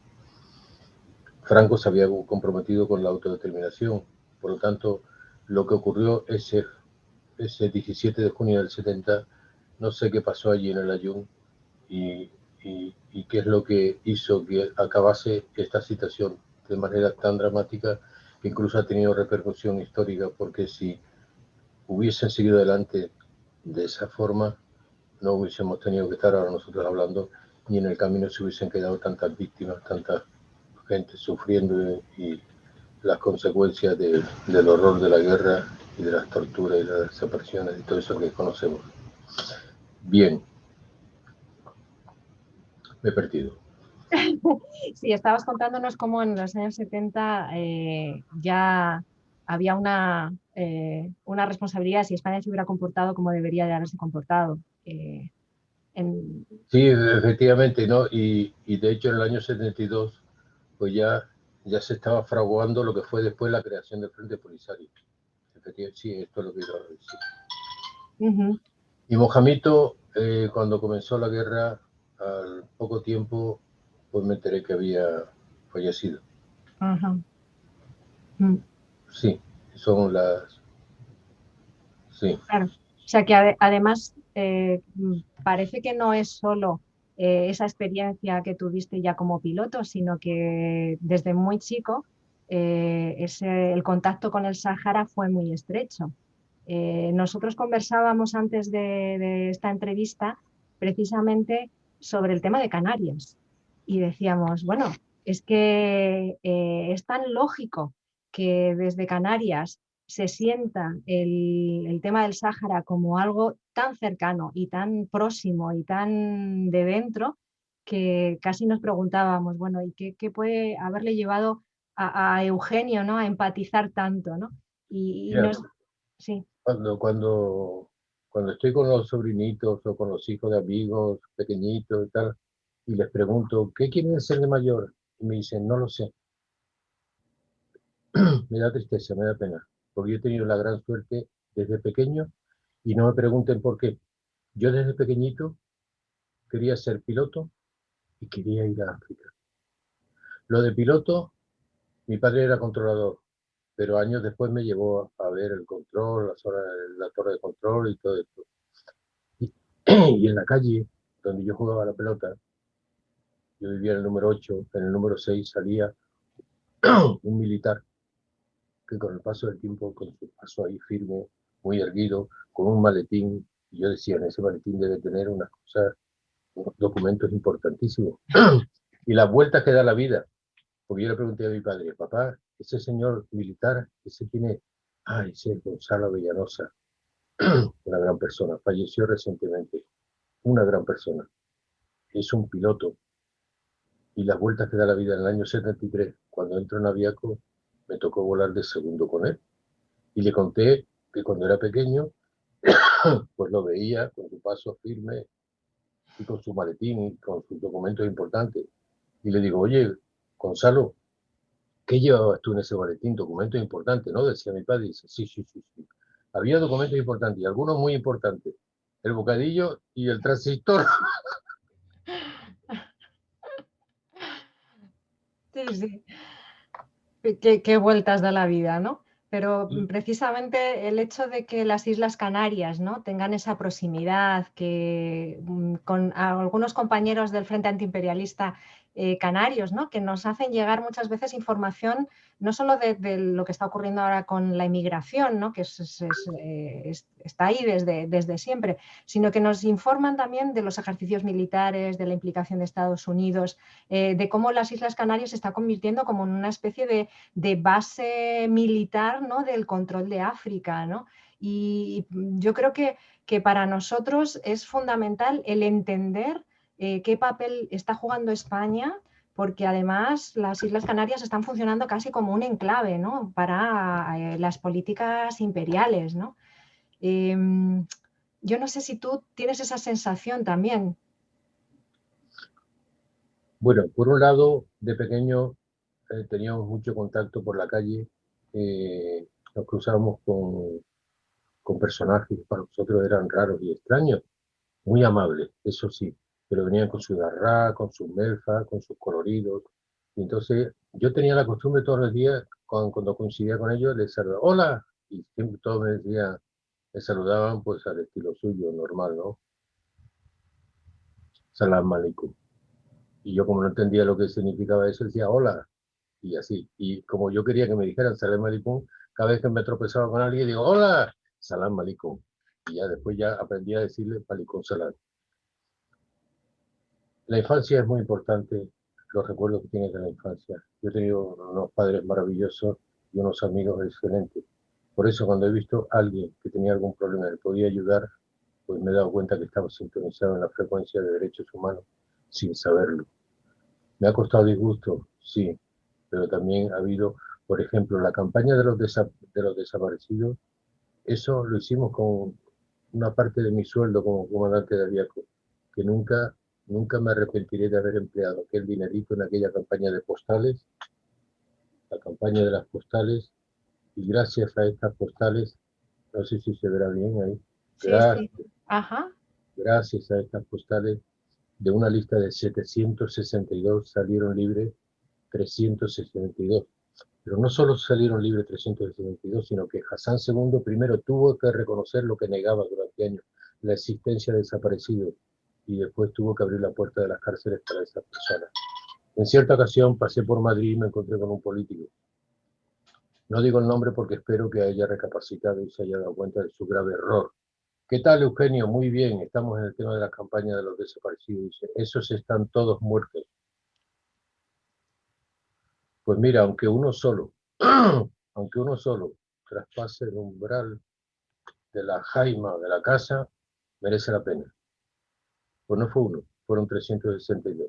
Franco se había comprometido con la autodeterminación. Por lo tanto, lo que ocurrió ese 17 de junio del 70, no sé qué pasó allí en el Ayun y qué es lo que hizo que acabase esta situación de manera tan dramática que incluso ha tenido repercusión histórica, porque si hubiesen seguido adelante de esa forma, no hubiésemos tenido que estar ahora nosotros hablando, ni en el camino se hubiesen quedado tantas víctimas, tanta gente sufriendo y las consecuencias del horror de la guerra y de las torturas y las desapariciones y todo eso que conocemos. Bien, me he perdido. Sí, estabas contándonos cómo en los años 70 ya había una responsabilidad si España se hubiera comportado como debería de haberse comportado. Sí, efectivamente, ¿no? Y de hecho en el año 72 pues ya se estaba fraguando lo que fue después la creación del Frente Polisario. Sí, esto es lo que iba a decir. Uh-huh. Y Mojamito, cuando comenzó la guerra, al poco tiempo, pues me enteré que había fallecido. Uh-huh. Sí, son las... Sí. Claro. O sea que además parece que no es solo esa experiencia que tuviste ya como piloto, sino que desde muy chico el contacto con el Sáhara fue muy estrecho. Nosotros conversábamos antes de esta entrevista precisamente sobre el tema de Canarias y decíamos, bueno, es que es tan lógico que desde Canarias se sienta el tema del Sáhara como algo tan cercano y tan próximo y tan de dentro que casi nos preguntábamos, bueno, ¿y qué puede haberle llevado a Eugenio, ¿no?, a empatizar tanto, ¿no? Y Mira, sí. cuando estoy con los sobrinitos o con los hijos de amigos pequeñitos y tal, y les pregunto, ¿qué quieren ser de mayor? Y me dicen, no lo sé. Me da tristeza, me da pena, porque yo he tenido la gran suerte desde pequeño, y no me pregunten por qué. Yo desde pequeñito quería ser piloto y quería ir a África. Lo de piloto, mi padre era controlador, pero años después me llevó a ver el control, la torre de control y todo esto. Y en la calle donde yo jugaba la pelota, yo vivía en el número 8, en el número 6 salía un militar que con el paso del tiempo, con su paso ahí firme, muy erguido, con un maletín, y yo decía, en ese maletín debe tener unas cosas, unos documentos importantísimos. Y las vueltas que da la vida, porque yo le pregunté a mi padre, papá, ese señor militar, ese tiene, ese es Gonzalo Villanosa, una gran persona, falleció recientemente, una gran persona, es un piloto, y las vueltas que da la vida. En el año 73, cuando entro en Aviaco, me tocó volar de segundo con él, y le conté que cuando era pequeño, pues lo veía con su paso firme y con su maletín y con sus documentos importantes. Y le digo, oye, Gonzalo, ¿qué llevabas tú en ese maletín? Documentos importantes, ¿no? Decía mi padre. Y dice, sí. Había documentos importantes y algunos muy importantes. El bocadillo y el transistor. Sí, sí. Qué vueltas da la vida, ¿no? Pero precisamente el hecho de que las Islas Canarias, ¿no?, tengan esa proximidad, que con algunos compañeros del Frente Antiimperialista canarios, ¿no?, que nos hacen llegar muchas veces información no solo de lo que está ocurriendo ahora con la inmigración, ¿no?, que está ahí desde siempre, sino que nos informan también de los ejercicios militares, de la implicación de Estados Unidos, de cómo las Islas Canarias se está convirtiendo como en una especie de base militar, ¿no?, del control de África, ¿no? Y yo creo que para nosotros es fundamental el entender qué papel está jugando España, porque además las Islas Canarias están funcionando casi como un enclave, ¿no?, para las políticas imperiales, ¿no? Yo no sé si tú tienes esa sensación también. Bueno, por un lado, de pequeño teníamos mucho contacto por la calle, nos cruzábamos con personajes que para nosotros eran raros y extraños, muy amables, eso sí, pero venían con su darrá, con sus melfas, con sus coloridos. Y entonces yo tenía la costumbre todos los días, cuando coincidía con ellos, les saludaba, hola, y siempre todos me decían, me saludaban pues al estilo suyo, normal, ¿no? Salam aleikum. Y yo como no entendía lo que significaba eso, decía hola, y así. Y como yo quería que me dijeran salam aleikum, cada vez que me tropezaba con alguien, digo, hola, salam aleikum. Y ya después ya aprendí a decirle aleikum salam. La infancia es muy importante, los recuerdos que tienes de la infancia. Yo he tenido unos padres maravillosos y unos amigos excelentes. Por eso cuando he visto a alguien que tenía algún problema y le podía ayudar, pues me he dado cuenta que estaba sintonizado en la frecuencia de derechos humanos sin saberlo. ¿Me ha costado disgusto? Sí, pero también ha habido, por ejemplo, la campaña de los desaparecidos. Eso lo hicimos con una parte de mi sueldo como comandante de Aviaco, que nunca me arrepentiré de haber empleado aquel dinerito en aquella campaña de postales, la campaña de las postales, y gracias a estas postales, no sé si se verá bien ahí, Sí, sí. Ajá. gracias a estas postales, de una lista de 762 salieron libres 362. Pero no solo salieron libres 362, sino que Hassan II primero tuvo que reconocer lo que negaba durante años, la existencia de desaparecidos, y después tuvo que abrir la puerta de las cárceles para esas personas. En cierta ocasión pasé por Madrid y me encontré con un político. No digo el nombre porque espero que haya recapacitado y se haya dado cuenta de su grave error. ¿Qué tal, Eugenio? Muy bien, estamos en el tema de la campaña de los desaparecidos. Dice, esos están todos muertos. Pues mira, aunque uno solo traspase el umbral de la jaima de la casa, merece la pena. Pues no fue uno, fueron 362.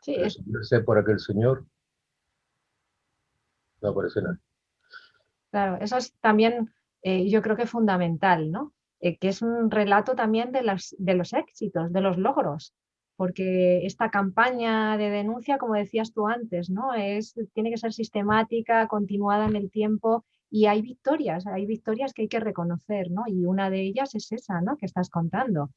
Sí, Pero si yo sé por aquel señor, no aparece nada. claro, eso es también, yo creo que fundamental, ¿no? Que es un relato también de los éxitos, de los logros, porque esta campaña de denuncia, como decías tú antes, ¿no? Tiene que ser sistemática, continuada en el tiempo, y hay victorias que hay que reconocer, ¿no? Y una de ellas es esa, ¿no? Que estás contando.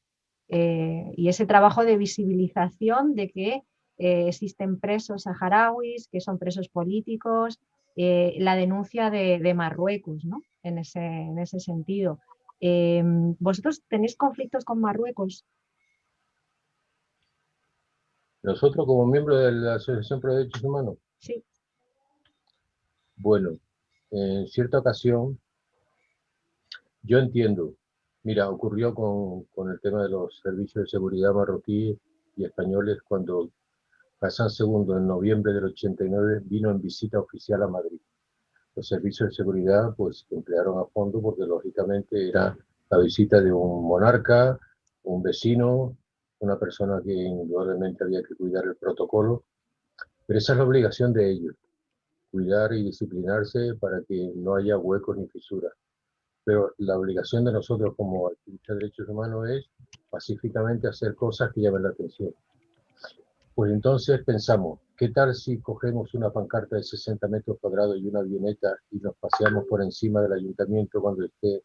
Y ese trabajo de visibilización de que existen presos saharauis, que son presos políticos, la denuncia de Marruecos, ¿no? En ese sentido. ¿Vosotros tenéis conflictos con Marruecos? Nosotros, como miembros de la Asociación Pro Derechos Humanos, Sí. bueno, en cierta ocasión, yo entiendo, mira, ocurrió con el tema de los servicios de seguridad marroquíes y españoles cuando Hassan II, en noviembre del 89, vino en visita oficial a Madrid. Los servicios de seguridad pues emplearon a fondo porque lógicamente era la visita de un monarca, un vecino, una persona que indudablemente había que cuidar el protocolo, pero esa es la obligación de ellos, cuidar y disciplinarse para que no haya huecos ni fisuras. Pero la obligación de nosotros como activistas de derechos humanos es pacíficamente hacer cosas que llamen la atención. Pues entonces pensamos, ¿qué tal si cogemos una pancarta de 60 metros cuadrados y una avioneta y nos paseamos por encima del ayuntamiento cuando esté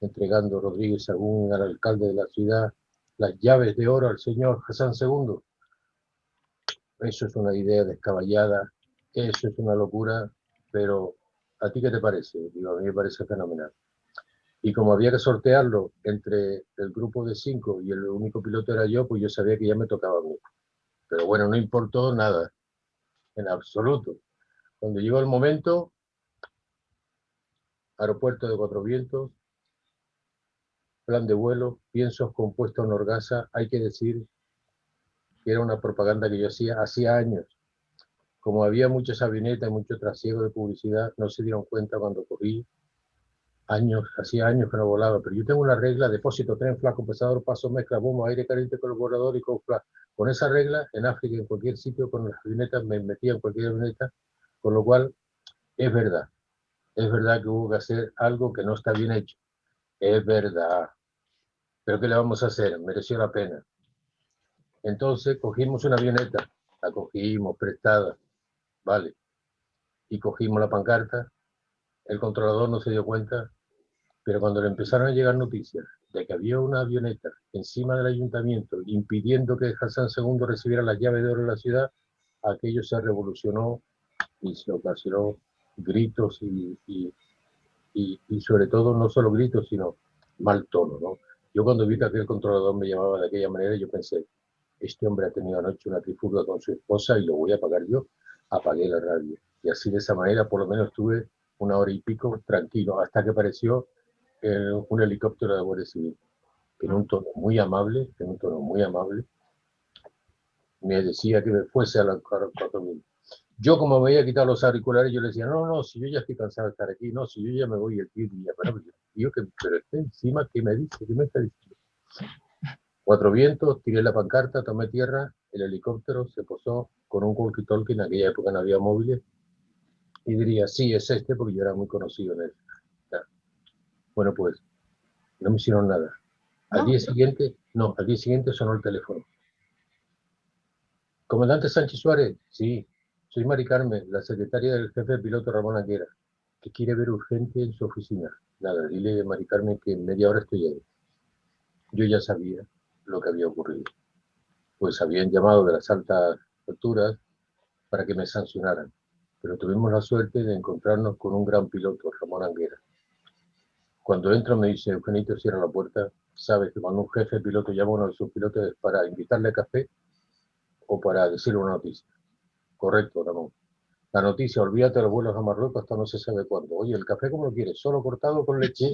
entregando Rodríguez Sagún al alcalde de la ciudad las llaves de oro al señor Hassan II? Eso es una idea descabellada, eso es una locura, pero ¿a ti qué te parece? Digo, a mí me parece fenomenal. Y como había que sortearlo entre el grupo de 5 y el único piloto era yo, pues yo sabía que ya me tocaba a mí. Pero bueno, no importó nada, en absoluto. Cuando llegó el momento, aeropuerto de Cuatro Vientos, plan de vuelo, piensos compuestos en orgasa, hay que decir que era una propaganda que yo hacía años. Como había muchas avionetas y mucho trasiego de publicidad, no se dieron cuenta cuando corrí. Hacía años que no volaba, pero yo tengo una regla: depósito, tren, flaco, pesador, paso, mezcla, bomba, aire caliente, colaborador y con flash. Con esa regla, en África, en cualquier sitio, con las avionetas, me metía en cualquier avioneta, con lo cual es verdad que hubo que hacer algo que no está bien hecho, es verdad, pero ¿qué le vamos a hacer? Mereció la pena. Entonces cogimos una avioneta, la cogimos prestada, vale, y cogimos la pancarta, el controlador no se dio cuenta, pero cuando le empezaron a llegar noticias de que había una avioneta encima del ayuntamiento impidiendo que Hassan II recibiera las llaves de oro de la ciudad, aquello se revolucionó y se ocasionó gritos y sobre todo no solo gritos, sino mal tono, ¿no? Yo cuando vi que aquel controlador me llamaba de aquella manera, yo pensé, este hombre ha tenido anoche una trifulca con su esposa y lo voy a pagar yo. Apagué la radio. Y así de esa manera por lo menos estuve una hora y pico tranquilo, hasta que apareció un helicóptero de la Guardia Civil, que en un tono muy amable, me decía que me fuese a la 4000. Yo, como me había quitado los auriculares, yo le decía, no, si yo ya estoy cansado de estar aquí, no, si yo ya me voy, el tío, pero está encima, ¿qué me dice? ¿Qué me está diciendo? Cuatro Vientos, tiré la pancarta, tomé tierra, el helicóptero se posó con un walkie-talkie, en aquella época no había móviles, y diría, sí, es este, porque yo era muy conocido en él. Bueno, pues, no me hicieron nada. Al día siguiente sonó el teléfono. Comandante Sánchez Suárez, sí, soy Mari Carmen, la secretaria del jefe de piloto Ramón Anguera, que quiere ver urgente en su oficina. Nada, dile a Mari Carmen que en media hora estoy ahí. Yo ya sabía lo que había ocurrido. Pues habían llamado de las altas alturas para que me sancionaran, pero tuvimos la suerte de encontrarnos con un gran piloto, Ramón Anguera. Cuando entro me dice, Eugenito, cierra la puerta. Sabes que cuando un jefe de piloto llama a uno de sus pilotos es para invitarle a café o para decirle una noticia. Correcto, Ramón. La noticia, olvídate de los vuelos a Marruecos hasta no se sabe cuándo. Oye, ¿el café cómo lo quieres? ¿Solo cortado con leche?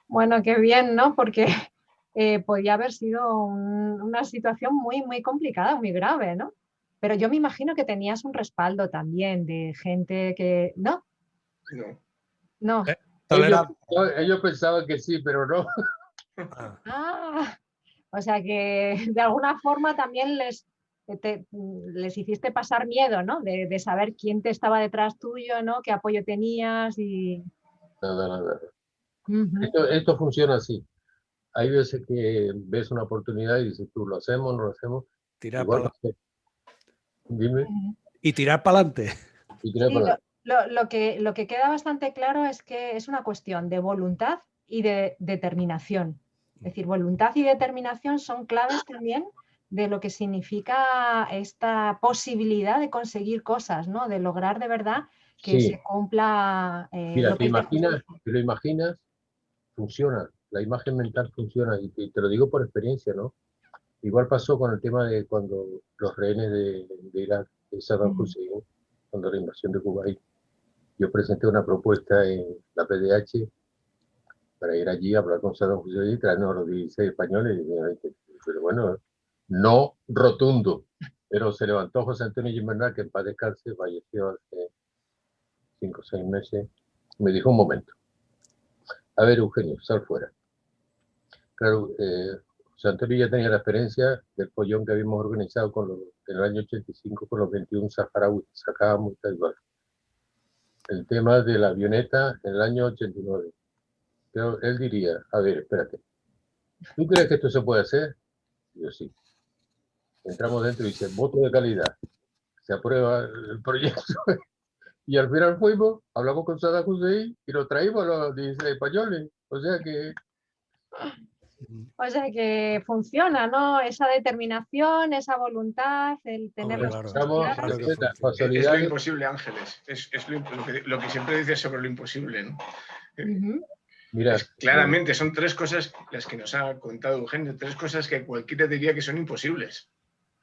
Bueno, qué bien, ¿no? Porque podía haber sido una situación muy, muy complicada, muy grave, ¿no? Pero yo me imagino que tenías un respaldo también de gente que... No, No. no. Ellos, ellos pensaban que sí, pero no. Ah, Ah, o sea que de alguna forma también les hiciste pasar miedo, ¿no? De saber quién te estaba detrás tuyo, ¿no? Qué apoyo tenías y... Nada, nada. Ujú. Esto funciona así. Hay veces que ves una oportunidad y dices tú, ¿lo hacemos, no lo hacemos? tirar Igual para pasó. Dime, y tirar para adelante. y tirar Sí, para adelante. lo que queda bastante claro es que es una cuestión de voluntad y de determinación. Es decir, voluntad y determinación son claves también de lo que significa esta posibilidad de conseguir cosas, ¿no? De lograr de verdad que Sí, se cumpla mira, lo que es de justicia. te lo imaginas, funciona. La imagen mental funciona. Y te lo digo por experiencia, ¿no? Igual pasó con el tema de cuando los rehenes de Irak, de Saddam Hussein, cuando la invasión de Kuwait. Yo presenté una propuesta en la PDH para ir allí a hablar con Saddam Hussein y traernos a los 16 españoles. Pero bueno, no rotundo. Pero se levantó José Antonio Gimbernat, que en paz descanse, falleció hace 5 o 6 meses. Me dijo un momento. A ver, Eugenio, sal fuera. Claro, José Antonio ya tenía la experiencia del follón que habíamos organizado en el año 85 con los 21 saharauis. Sacábamos y tal igual. El tema de la avioneta en el año 89. Pero él diría, a ver, espérate, ¿tú crees que esto se puede hacer? Y yo sí. Entramos dentro y dice, voto de calidad. Se aprueba el proyecto. Y al final fuimos, hablamos con Saddam Hussein y lo traímos a los 16 españoles. O sea que... O sea que funciona, ¿no? Esa determinación, esa voluntad, el tener Hombre, las claro, cosas Estamos, claras. claro que la funciona. Es lo casualidad, imposible, Ángeles. Es lo que siempre dices sobre lo imposible, ¿no? Ujú. mira, Claramente, son tres cosas las que nos ha contado Eugenio, tres cosas que cualquiera diría que son imposibles,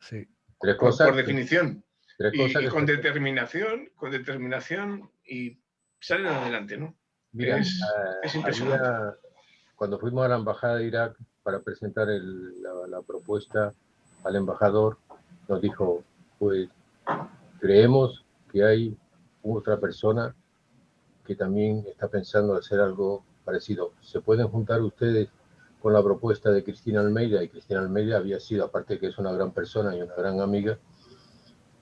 Sí. tres por cosas, definición. tres cosas Y que con determinación y salen adelante, ¿no? mira, Es impresionante. cuando fuimos a la embajada de Irak para presentar la propuesta al embajador, nos dijo, pues creemos que hay otra persona que también está pensando hacer algo parecido. ¿Se pueden juntar ustedes con la propuesta de Cristina Almeida? Y Cristina Almeida había sido, aparte que es una gran persona y una gran amiga,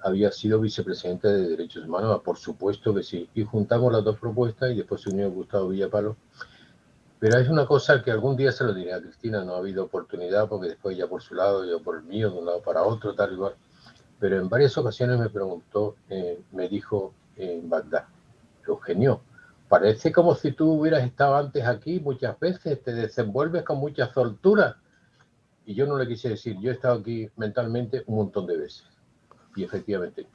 había sido vicepresidenta de Derechos Humanos. Por supuesto que sí. Y juntamos las dos propuestas y después se unió Gustavo Villapalo. Pero es una cosa que algún día se lo diré a Cristina, no ha habido oportunidad porque después ella por su lado, yo por el mío, de un lado para otro, tal igual. Pero en varias ocasiones me preguntó, me dijo en Bagdad, Eugenio, parece como si tú hubieras estado antes aquí muchas veces, te desenvuelves con mucha soltura. Y yo no le quise decir, yo he estado aquí mentalmente un montón de veces. Y efectivamente,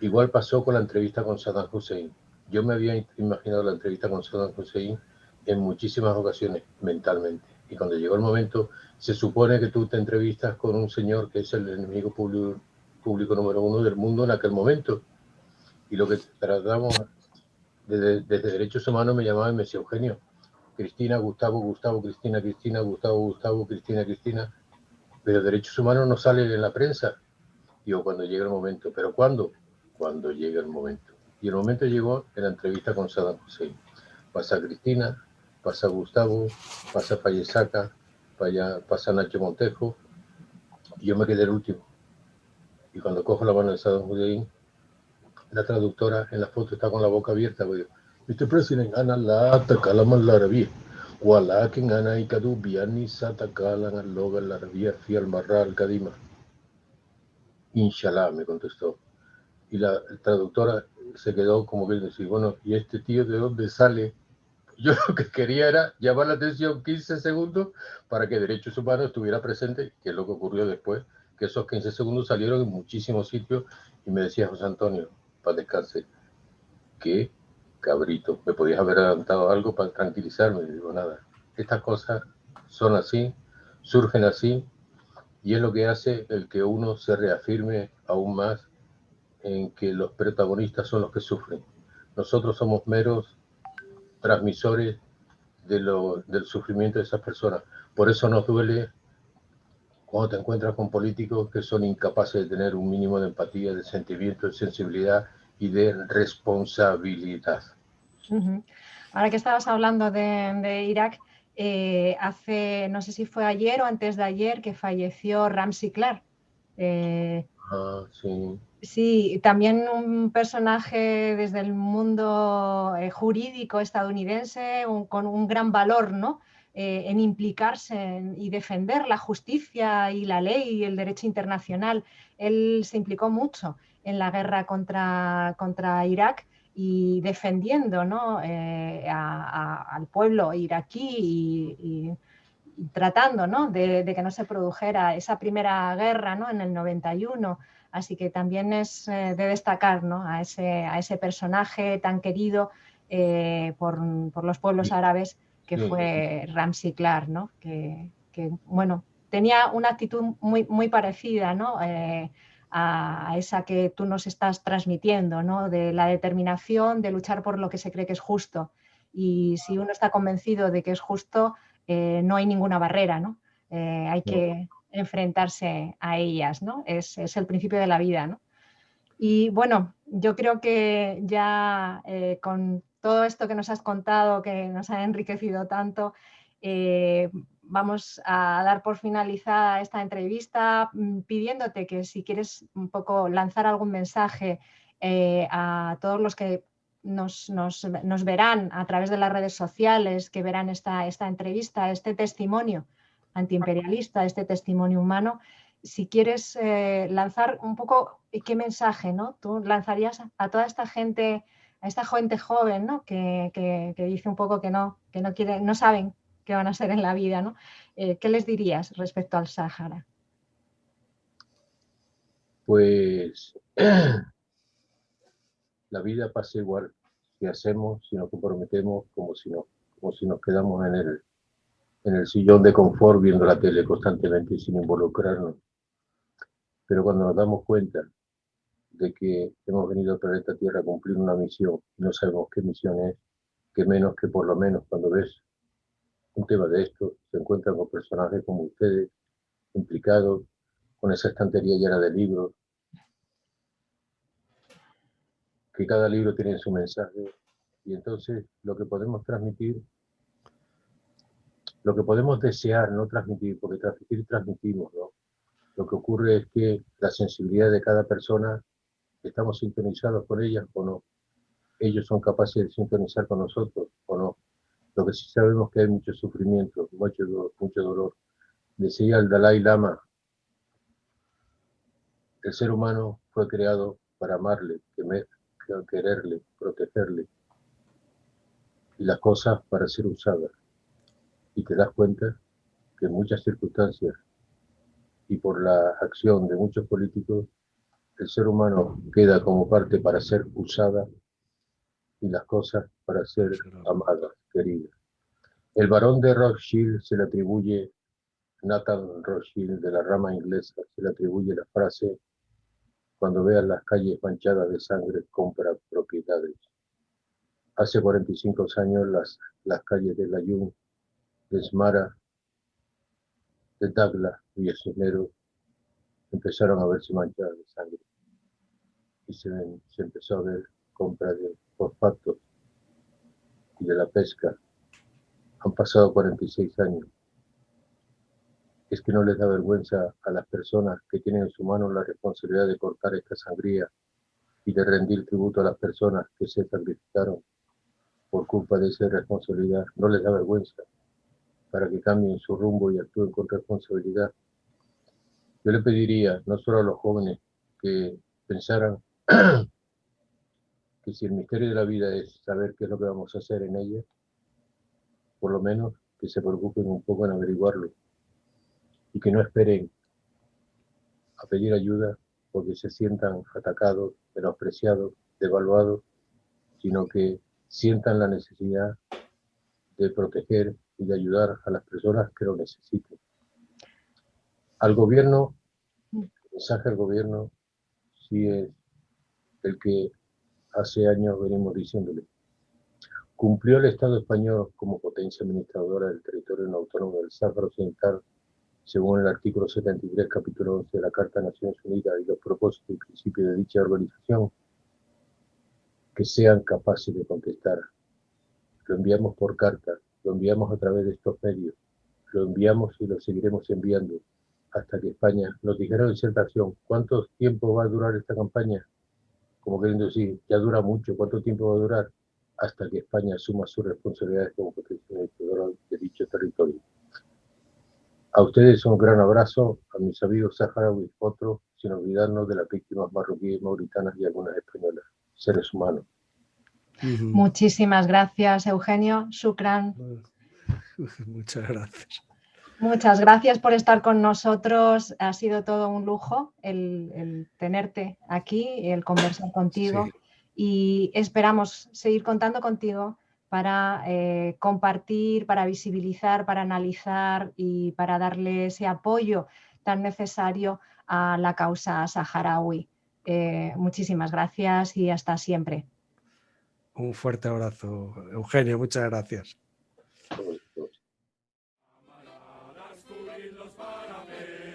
igual pasó con la entrevista con Saddam Hussein. Yo me había imaginado la entrevista con Saddam Hussein en muchísimas ocasiones mentalmente. Y cuando llegó el momento, se supone que tú te entrevistas con un señor que es el enemigo público número uno del mundo en aquel momento. Y lo que tratamos desde Derechos Humanos me llamaban y me decía, Eugenio, Cristina, Gustavo, Gustavo, Cristina, Cristina, Gustavo, Gustavo, Cristina, Cristina. Pero Derechos Humanos no sale en la prensa. Digo, cuando llegue el momento. ¿Pero cuándo? Cuando llegue el momento. Y el momento llegó en la entrevista con Saddam Hussein. Pasa Cristina, pasa Gustavo, pasa Fallesaca, pasa Nacho Montejo, y yo me quedé el último. Y cuando cojo la mano de Saddam Hussein, la traductora en la foto está con la boca abierta. Digo, Mr. President, ana la atacala la arabia. ولكن أنا يكادو بياني ستكالا اللغة العربية في المرة القادمة. Inshallah, me contestó. Y la traductora se quedó como que decir, bueno, ¿y este tío de dónde sale? Yo lo que quería era llamar la atención 15 segundos para que Derechos Humanos estuviera presente, que es lo que ocurrió después, que esos 15 segundos salieron en muchísimos sitios y me decía José Antonio, para descansar, ¿qué cabrito? ¿Me podías haber adelantado algo para tranquilizarme? Y digo, nada, estas cosas son así, surgen así, y es lo que hace el que uno se reafirme aún más en que los protagonistas son los que sufren. Nosotros somos meros transmisores del sufrimiento de esas personas. Por eso nos duele cuando te encuentras con políticos que son incapaces de tener un mínimo de empatía, de sentimiento, de sensibilidad y de responsabilidad. Ahora que estabas hablando de Irak, hace, no sé si fue ayer o antes de ayer, que falleció Ramsey Clark. Sí. Sí, también un personaje desde el mundo jurídico estadounidense con un gran valor, ¿no? En implicarse y defender la justicia y la ley y el derecho internacional. Él se implicó mucho en la guerra contra Irak y defendiendo, ¿no? Al pueblo iraquí y tratando, ¿no? de que no se produjera esa primera guerra, ¿no? En el 91. Así que también es de destacar, ¿no? a ese personaje tan querido por los pueblos árabes que fue Ramsey Clark, ¿no? que bueno, tenía una actitud muy parecida, ¿no? A esa que tú nos estás transmitiendo, ¿no? De la determinación de luchar por lo que se cree que es justo. Y si uno está convencido de que es justo, no hay ninguna barrera, ¿no? Hay que enfrentarse a ellas, ¿no? Es el principio de la vida, ¿no? Y bueno, yo creo que ya con todo esto que nos has contado, que nos ha enriquecido tanto, vamos a dar por finalizada esta entrevista pidiéndote que si quieres un poco lanzar algún mensaje a todos los que nos verán a través de las redes sociales, que verán esta entrevista, este testimonio antiimperialista, este testimonio humano. Si quieres lanzar un poco qué mensaje, ¿no? Tú lanzarías a toda esta gente, a esta gente joven, ¿no? Que dice un poco que no quiere, no saben qué van a ser en la vida, ¿no? ¿Qué les dirías respecto al Sáhara? Pues la vida pasa igual si hacemos, si nos comprometemos, como si nos quedamos en el sillón de confort viendo la tele constantemente sin involucrarnos. Pero cuando nos damos cuenta de que hemos venido al planeta Tierra a cumplir una misión y no sabemos qué misión es, que menos que por lo menos cuando ves un tema de esto, se encuentran con personajes como ustedes, implicados, con esa estantería llena de libros, que cada libro tiene su mensaje, y entonces lo que podemos transmitir, lo que podemos desear, no transmitir, porque transmitimos, ¿no? Lo que ocurre es que la sensibilidad de cada persona, estamos sintonizados con ellas o no. Ellos son capaces de sintonizar con nosotros o no. Lo que sí sabemos es que hay mucho sufrimiento, mucho dolor. Decía el Dalai Lama, el ser humano fue creado para amarle, quererle, protegerle, y las cosas para ser usadas. Y te das cuenta que en muchas circunstancias y por la acción de muchos políticos, el ser humano queda como parte para ser usada y las cosas para ser amadas, queridas. El barón de Rothschild se le atribuye, Nathan Rothschild de la rama inglesa, se le atribuye la frase: cuando veas las calles manchadas de sangre, compra propiedades. Hace 45 años las calles de Layún, de Smara, de Dagla y el Cisneros empezaron a verse manchadas de sangre. Y se empezó a ver compra de fosfatos y de la pesca. Han pasado 46 años. Es que no les da vergüenza a las personas que tienen en su mano la responsabilidad de cortar esta sangría y de rendir tributo a las personas que se sacrificaron por culpa de esa responsabilidad. No les da vergüenza para que cambien su rumbo y actúen con responsabilidad. Yo le pediría, no solo a los jóvenes, que pensaran que si el misterio de la vida es saber qué es lo que vamos a hacer en ella, por lo menos que se preocupen un poco en averiguarlo y que no esperen a pedir ayuda porque se sientan atacados, menospreciados, devaluados, sino que sientan la necesidad de proteger y de ayudar a las personas que lo necesiten. Al gobierno, el mensaje al gobierno sí es el que hace años venimos diciéndole. ¿Cumplió el Estado español como potencia administradora del territorio no autónomo del Sáhara Occidental, según el artículo 73, capítulo 11 de la Carta de Naciones Unidas y los propósitos y principios de dicha organización? Que sean capaces de contestar. Lo enviamos por carta, lo enviamos a través de estos medios, lo enviamos y lo seguiremos enviando hasta que España nos dijera en cierta acción. ¿Cuánto tiempo va a durar esta campaña? Como queriendo decir, ya dura mucho, ¿cuánto tiempo va a durar? Hasta que España asuma sus responsabilidades como potencia administradora de dicho territorio. A ustedes un gran abrazo, a mis amigos saharauis, otro, sin olvidarnos de las víctimas marroquíes, mauritanas y algunas españolas, seres humanos. Muchísimas gracias, Eugenio. Shukran. Muchas gracias. Muchas gracias por estar con nosotros. Ha sido todo un lujo el tenerte aquí, el conversar contigo. Sí. Y esperamos seguir contando contigo para compartir, para visibilizar, para analizar y para darle ese apoyo tan necesario a la causa saharaui. Muchísimas gracias y hasta siempre. Un fuerte abrazo, Eugenio. Muchas gracias. Camaradas, subid los parapetos.